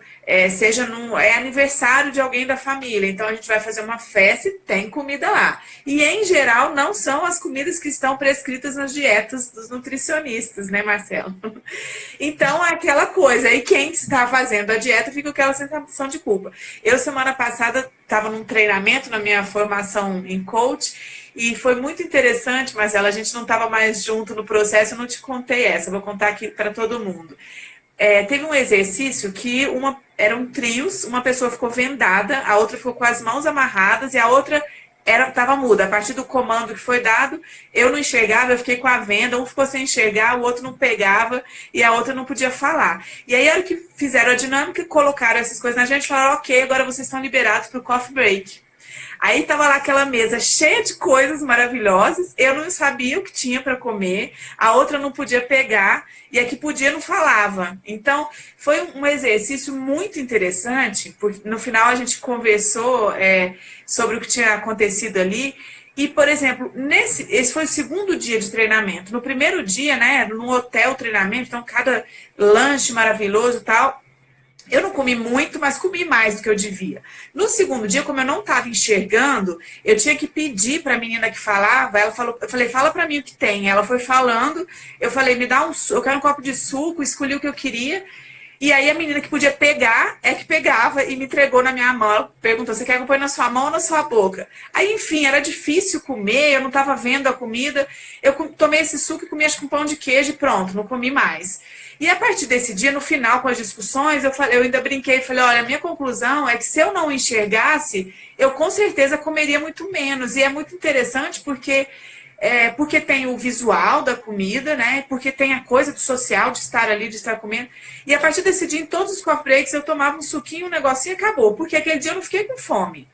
seja aniversário de alguém da família, então a gente vai fazer uma festa e tem comida lá. E, em geral, não são as comidas que estão prescritas nas dietas dos nutricionistas, né, Marcelo? Então, é aquela coisa. E quem está fazendo a dieta fica com aquela sensação de culpa. Eu, semana passada, estava num treinamento na minha formação em coach, e foi muito interessante, Marcela, a gente não estava mais junto no processo, eu não te contei essa, vou contar aqui para todo mundo. Teve um exercício que eram trios, uma pessoa ficou vendada, a outra ficou com as mãos amarradas e a outra estava muda. A partir do comando que foi dado, eu não enxergava, eu fiquei com a venda, um ficou sem enxergar, o outro não pegava e a outra não podia falar. E aí, a hora que fizeram a dinâmica, colocaram essas coisas na gente, falaram, ok, agora vocês estão liberados para o coffee break. Aí tava lá aquela mesa cheia de coisas maravilhosas, eu não sabia o que tinha para comer, a outra não podia pegar e a que podia não falava. Então, foi um exercício muito interessante, porque no final a gente conversou sobre o que tinha acontecido ali. E, por exemplo, esse foi o segundo dia de treinamento. No primeiro dia, né, no hotel treinamento, então cada lanche maravilhoso e tal. Eu não comi muito, mas comi mais do que eu devia. No segundo dia, como eu não estava enxergando, eu tinha que pedir para a menina que falava. Eu falei, fala para mim o que tem. Ela foi falando, eu falei, me dá eu quero um copo de suco, escolhi o que eu queria. E aí a menina que podia pegar, que pegava e me entregou na minha mão. Ela perguntou, você quer que eu ponha na sua mão ou na sua boca? Aí, enfim, era difícil comer, eu não estava vendo a comida. Eu tomei esse suco e comi acho que um pão de queijo e pronto, não comi mais. E a partir desse dia, no final, com as discussões, eu ainda brinquei e falei, olha, a minha conclusão é que se eu não enxergasse, eu com certeza comeria muito menos. E é muito interessante porque tem o visual da comida, né? Porque tem a coisa do social, de estar ali, de estar comendo. E a partir desse dia, em todos os coffee breaks, eu tomava um suquinho, um negocinho e acabou. Porque aquele dia eu não fiquei com fome.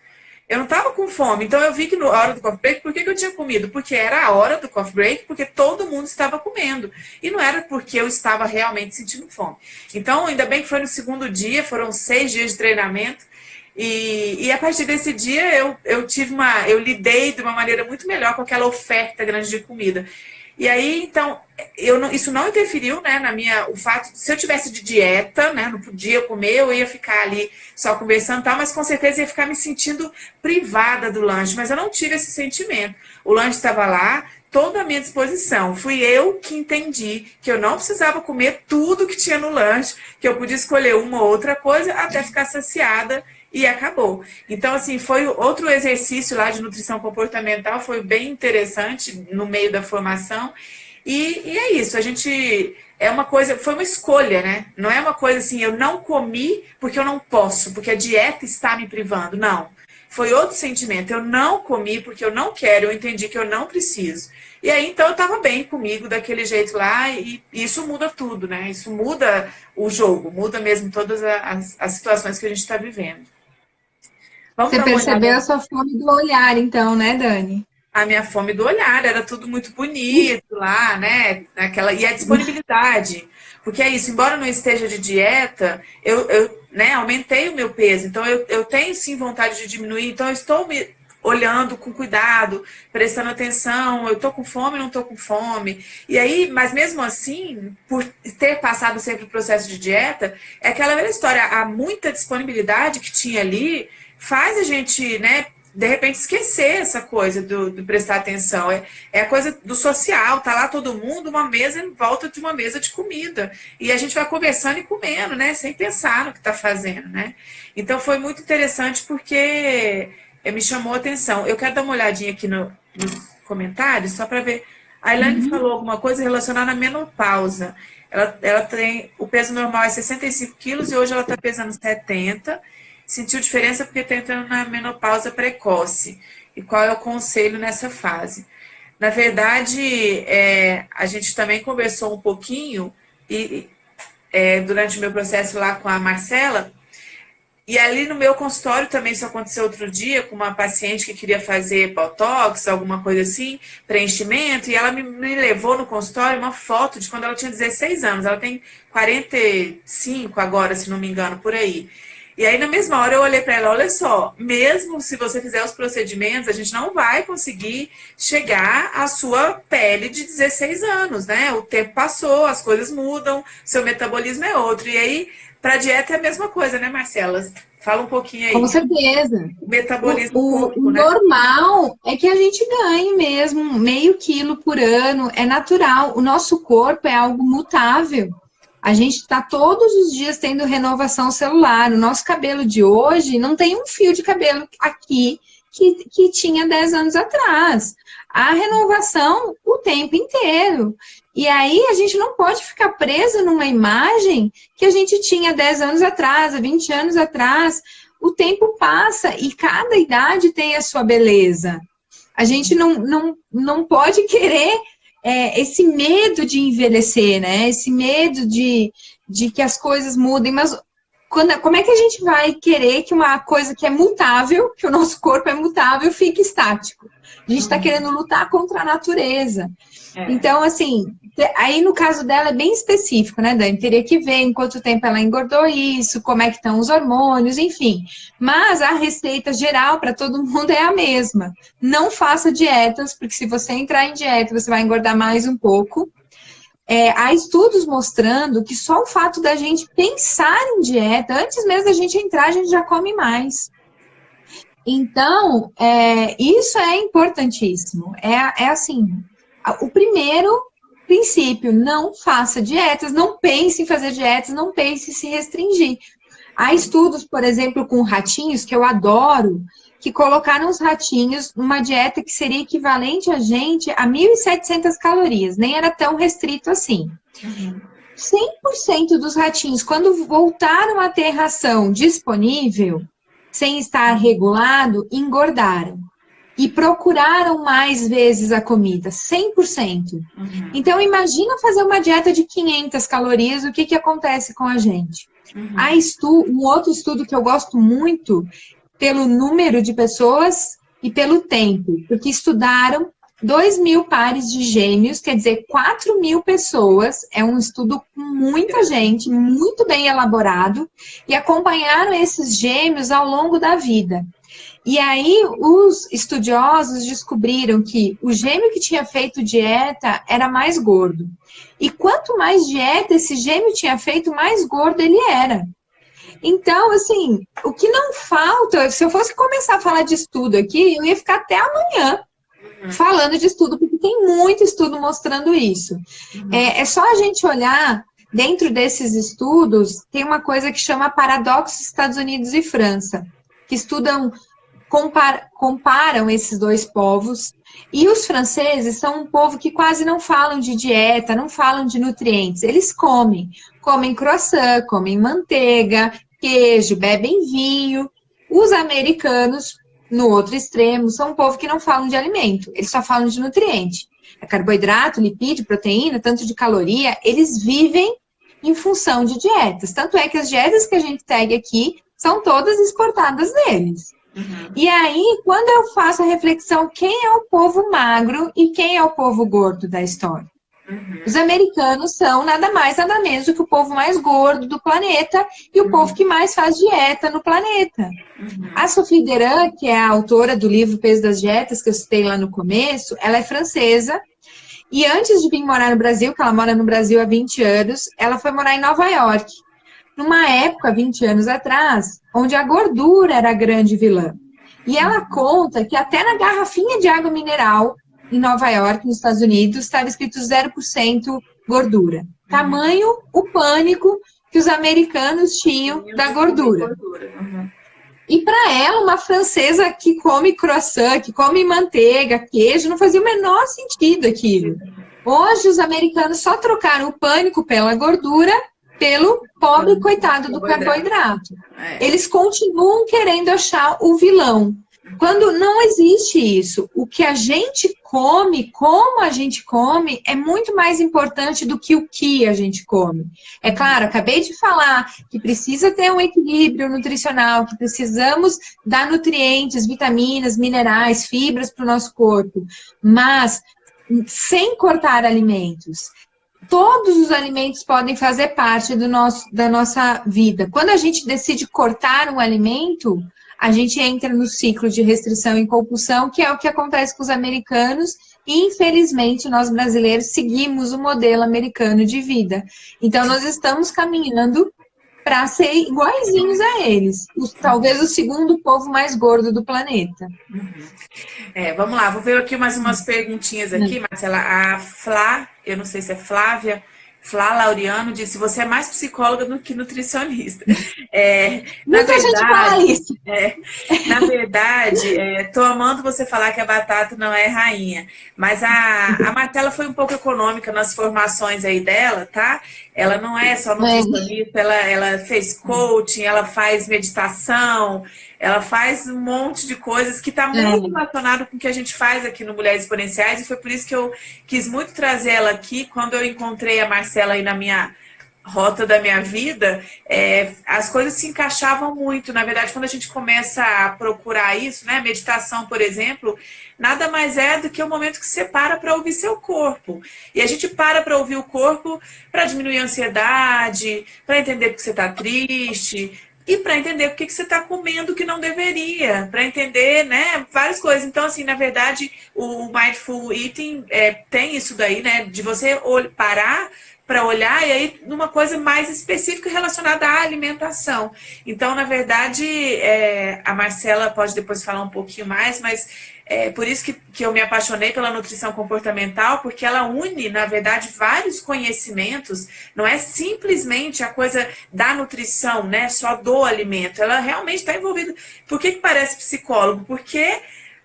Eu não estava com fome, então eu vi que na hora do coffee break, por que eu tinha comido? Porque era a hora do coffee break, porque todo mundo estava comendo. E não era porque eu estava realmente sentindo fome. Então, ainda bem que foi no segundo dia, foram 6 dias de treinamento. E a partir desse dia eu lidei de uma maneira muito melhor com aquela oferta grande de comida. E aí, então, isso não interferiu, né, o fato de, se eu tivesse de dieta, né, não podia comer, eu ia ficar ali só conversando e tal, mas com certeza ia ficar me sentindo privada do lanche, mas eu não tive esse sentimento. O lanche estava lá, toda à minha disposição. Fui eu que entendi que eu não precisava comer tudo que tinha no lanche, que eu podia escolher uma ou outra coisa até ficar saciada e acabou. Então, assim, foi outro exercício lá de nutrição comportamental, foi bem interessante no meio da formação. E é isso, foi uma escolha, né? Não é uma coisa assim, eu não comi porque eu não posso, porque a dieta está me privando. Não. Foi outro sentimento. Eu não comi porque eu não quero, eu entendi que eu não preciso. E aí, então, eu estava bem comigo daquele jeito lá, e isso muda tudo, né? Isso muda o jogo, muda mesmo todas as situações que a gente está vivendo. Vamos Você percebeu a sua fome do olhar, então, né, Dani? A minha fome do olhar, era tudo muito bonito lá, né? E a disponibilidade. Porque é isso, embora eu não esteja de dieta, eu né, aumentei o meu peso. Então, eu tenho sim vontade de diminuir. Então, eu estou me olhando com cuidado, prestando atenção. Eu estou com fome, não estou com fome. E aí, mas mesmo assim, por ter passado sempre o processo de dieta, é aquela velha história. Há muita disponibilidade que tinha ali, faz a gente, né, de repente esquecer essa coisa do prestar atenção. É a coisa do social, tá lá todo mundo, uma mesa em volta de uma mesa de comida. E a gente vai conversando e comendo, né, sem pensar no que tá fazendo, né. Então foi muito interessante porque me chamou a atenção. Eu quero dar uma olhadinha aqui nos comentários, só para ver. A Elaine falou alguma coisa relacionada à menopausa. Ela tem, o peso normal é 65 quilos e hoje ela está pesando 70. Sentiu diferença porque está entrando na menopausa precoce. E qual é o conselho nessa fase? Na verdade, a gente também conversou um pouquinho durante o meu processo lá com a Marcela. E ali no meu consultório também isso aconteceu outro dia com uma paciente que queria fazer botox, alguma coisa assim, preenchimento, e ela me levou no consultório uma foto de quando ela tinha 16 anos. Ela tem 45 agora, se não me engano, por aí. E aí, na mesma hora, eu olhei para ela, olha só, mesmo se você fizer os procedimentos, a gente não vai conseguir chegar à sua pele de 16 anos, né? O tempo passou, as coisas mudam, seu metabolismo é outro. E aí, para dieta é a mesma coisa, né, Marcela? Fala um pouquinho aí. Com certeza. O metabolismo O público, né? normal é que a gente ganhe mesmo meio quilo por ano, é natural. O nosso corpo é algo mutável. A gente está todos os dias tendo renovação celular. O nosso cabelo de hoje não tem um fio de cabelo aqui que tinha 10 anos atrás. A renovação o tempo inteiro. E aí a gente não pode ficar preso numa imagem que a gente tinha 10 anos atrás, 20 anos atrás. O tempo passa e cada idade tem a sua beleza. A gente não pode querer esse medo de envelhecer, né? Esse medo de que as coisas mudem, mas como é que a gente vai querer que uma coisa que é mutável, que o nosso corpo é mutável, fique estático? A gente está querendo lutar contra a natureza. Então, assim, aí no caso dela é bem específico, né, Dani? Teria que ver em quanto tempo ela engordou isso, como é que estão os hormônios, enfim. Mas a receita geral para todo mundo é a mesma. Não faça dietas, porque se você entrar em dieta, você vai engordar mais um pouco. Há estudos mostrando que só o fato da gente pensar em dieta, antes mesmo da gente entrar, a gente já come mais. Então, isso é importantíssimo. Assim, o primeiro princípio, não faça dietas, não pense em fazer dietas, não pense em se restringir. Há estudos, por exemplo, com ratinhos, que eu adoro, que colocaram os ratinhos numa dieta que seria equivalente a 1.700 calorias, nem era tão restrito assim. 100% dos ratinhos, quando voltaram a ter ração disponível, sem estar regulado, engordaram. E procuraram mais vezes a comida, 100%. Então, imagina fazer uma dieta de 500 calorias, o que acontece com a gente? Há um outro estudo que eu gosto muito, pelo número de pessoas e pelo tempo, porque estudaram 2.000 pares de gêmeos, quer dizer, 4.000 pessoas, é um estudo com muita gente, muito bem elaborado, e acompanharam esses gêmeos ao longo da vida. E aí, os estudiosos descobriram que o gêmeo que tinha feito dieta era mais gordo. E quanto mais dieta esse gêmeo tinha feito, mais gordo ele era. Então, assim, o que não falta, se eu fosse começar a falar de estudo aqui, eu ia ficar até amanhã falando de estudo, porque tem muito estudo mostrando isso. É só a gente olhar, dentro desses estudos, tem uma coisa que chama paradoxo Estados Unidos e França, que estudam, comparam esses dois povos, e os franceses são um povo que quase não falam de dieta, não falam de nutrientes, eles comem croissant, comem manteiga, queijo, bebem vinho. Os americanos, no outro extremo, são um povo que não falam de alimento, eles só falam de nutriente. É carboidrato, lipídio, proteína, tanto de caloria, eles vivem em função de dietas. Tanto é que as dietas que a gente segue aqui são todas exportadas deles. E aí, quando eu faço a reflexão, quem é o povo magro e quem é o povo gordo da história? Os americanos são nada mais, nada menos do que o povo mais gordo do planeta e o povo que mais faz dieta no planeta. A Sophie Deran, que é a autora do livro Peso das Dietas, que eu citei lá no começo, ela é francesa e antes de vir morar no Brasil, que ela mora no Brasil há 20 anos, ela foi morar em Nova York. Numa época, 20 anos atrás, onde a gordura era a grande vilã. E ela conta que até na garrafinha de água mineral, em Nova York, nos Estados Unidos, estava escrito 0% gordura. Tamanho o pânico que os americanos tinham da gordura. E para ela, uma francesa que come croissant, que come manteiga, queijo, não fazia o menor sentido aquilo. Hoje os americanos só trocaram o pânico pela gordura pelo pobre coitado do carboidrato. Eles continuam querendo achar o vilão. Quando não existe isso, o que a gente come, como a gente come, é muito mais importante do que o que a gente come. É claro, acabei de falar que precisa ter um equilíbrio nutricional, que precisamos dar nutrientes, vitaminas, minerais, fibras para o nosso corpo, mas sem cortar alimentos. Todos os alimentos podem fazer parte da nossa vida. Quando a gente decide cortar um alimento, a gente entra no ciclo de restrição e compulsão, que é o que acontece com os americanos, e infelizmente nós brasileiros seguimos o modelo americano de vida. Então nós estamos caminhando para ser iguaizinhos a eles, talvez o segundo povo mais gordo do planeta. Vamos lá, vou ver aqui mais umas perguntinhas aqui, Marcela. A Flá, eu não sei se é Flávia, Flá Laureano disse: você é mais psicóloga do que nutricionista. Muita gente fala isso. Na verdade, tô amando você falar que a batata não é rainha. Mas a Marcela foi um pouco econômica nas formações aí dela, tá? Ela não é só nutricionista, ela fez coaching, ela faz meditação, ela faz um monte de coisas que está muito relacionado com o que a gente faz aqui no Mulheres Exponenciais, e foi por isso que eu quis muito trazer ela aqui. Quando eu encontrei a Marcela aí na minha rota da minha vida, as coisas se encaixavam muito. Na verdade, quando a gente começa a procurar isso, né, meditação, por exemplo, nada mais é do que o momento que você para ouvir seu corpo. E a gente para ouvir o corpo para diminuir a ansiedade, para entender porque você está triste, e para entender por que você está comendo que não deveria, para entender, né, várias coisas. Então, assim, na verdade, o Mindful Eating tem isso daí, né, de você parar para olhar, e aí numa coisa mais específica relacionada à alimentação. Então, na verdade, a Marcela pode depois falar um pouquinho mais, mas por isso que eu me apaixonei pela nutrição comportamental, porque ela une, na verdade, vários conhecimentos. Não é simplesmente a coisa da nutrição, né, só do alimento. Ela realmente está envolvida. Por que parece psicólogo? Porque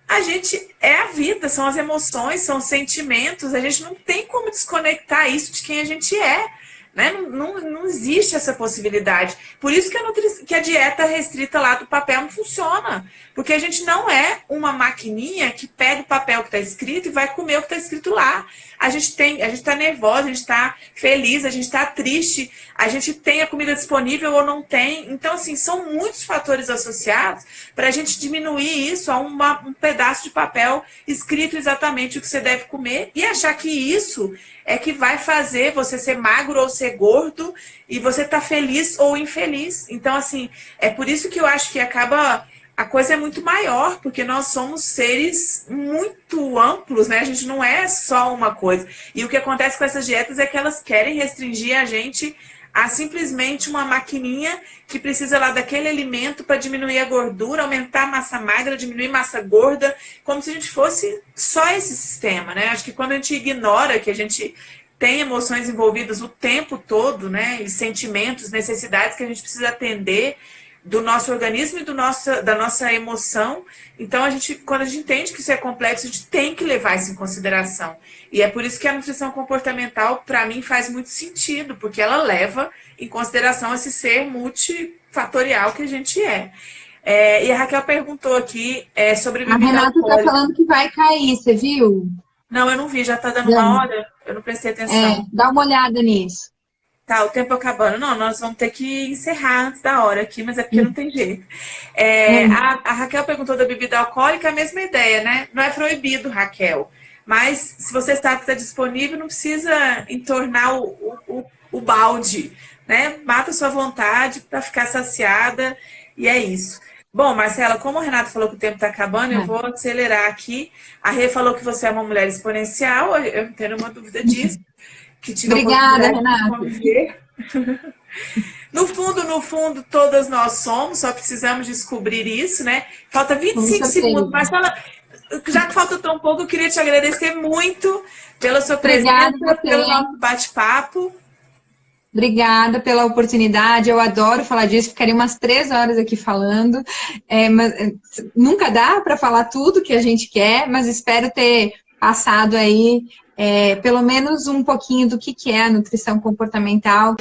a gente é a vida, são as emoções, são os sentimentos, a gente não tem como desconectar isso de quem a gente é, né? Não existe essa possibilidade. Por isso que a dieta restrita lá do papel não funciona, porque a gente não é uma maquininha que pega o papel que está escrito e vai comer o que está escrito lá. A gente está nervosa, a gente está feliz, a gente está triste, a gente tem a comida disponível ou não tem. Então, assim, são muitos fatores associados para a gente diminuir isso a um pedaço de papel escrito exatamente o que você deve comer e achar que isso é que vai fazer você ser magro ou ser gordo e você tá feliz ou infeliz. Então, assim, é por isso que eu acho que a coisa é muito maior, porque nós somos seres muito amplos, né? A gente não é só uma coisa. E o que acontece com essas dietas é que elas querem restringir a gente a simplesmente uma maquininha que precisa lá daquele alimento para diminuir a gordura, aumentar a massa magra, diminuir massa gorda, como se a gente fosse só esse sistema, né? Acho que quando a gente ignora que a gente tem emoções envolvidas o tempo todo, né? E sentimentos, necessidades que a gente precisa atender do nosso organismo e da nossa emoção. Então, quando a gente entende que isso é complexo, a gente tem que levar isso em consideração. E é por isso que a nutrição comportamental, para mim, faz muito sentido, porque ela leva em consideração esse ser multifatorial que a gente é. E a Raquel perguntou aqui sobre bebida alcoólica. A Renata está falando que vai cair, você viu? Não, eu não vi, já está dando uma hora, eu não prestei atenção. Dá uma olhada nisso. Tá, o tempo acabando. Não, nós vamos ter que encerrar antes da hora aqui, mas é porque não tem jeito. A Raquel perguntou da bebida alcoólica, a mesma ideia, né? Não é proibido, Raquel. Mas se você sabe que está disponível, não precisa entornar o balde, né? Mata a sua vontade para ficar saciada e é isso. Bom, Marcela, como o Renato falou que o tempo está acabando, eu vou acelerar aqui. A Rê falou que você é uma mulher exponencial, eu não tenho nenhuma dúvida disso. Obrigada, Renata. No fundo, todas nós somos, só precisamos descobrir isso, né? Falta 25 segundos. Marcela, já que falta tão pouco, eu queria te agradecer muito pela sua presença, pelo nosso bate-papo. Obrigada pela oportunidade, eu adoro falar disso, ficaria umas 3 horas aqui falando, mas nunca dá para falar tudo que a gente quer, mas espero ter passado aí pelo menos um pouquinho do que é a nutrição comportamental.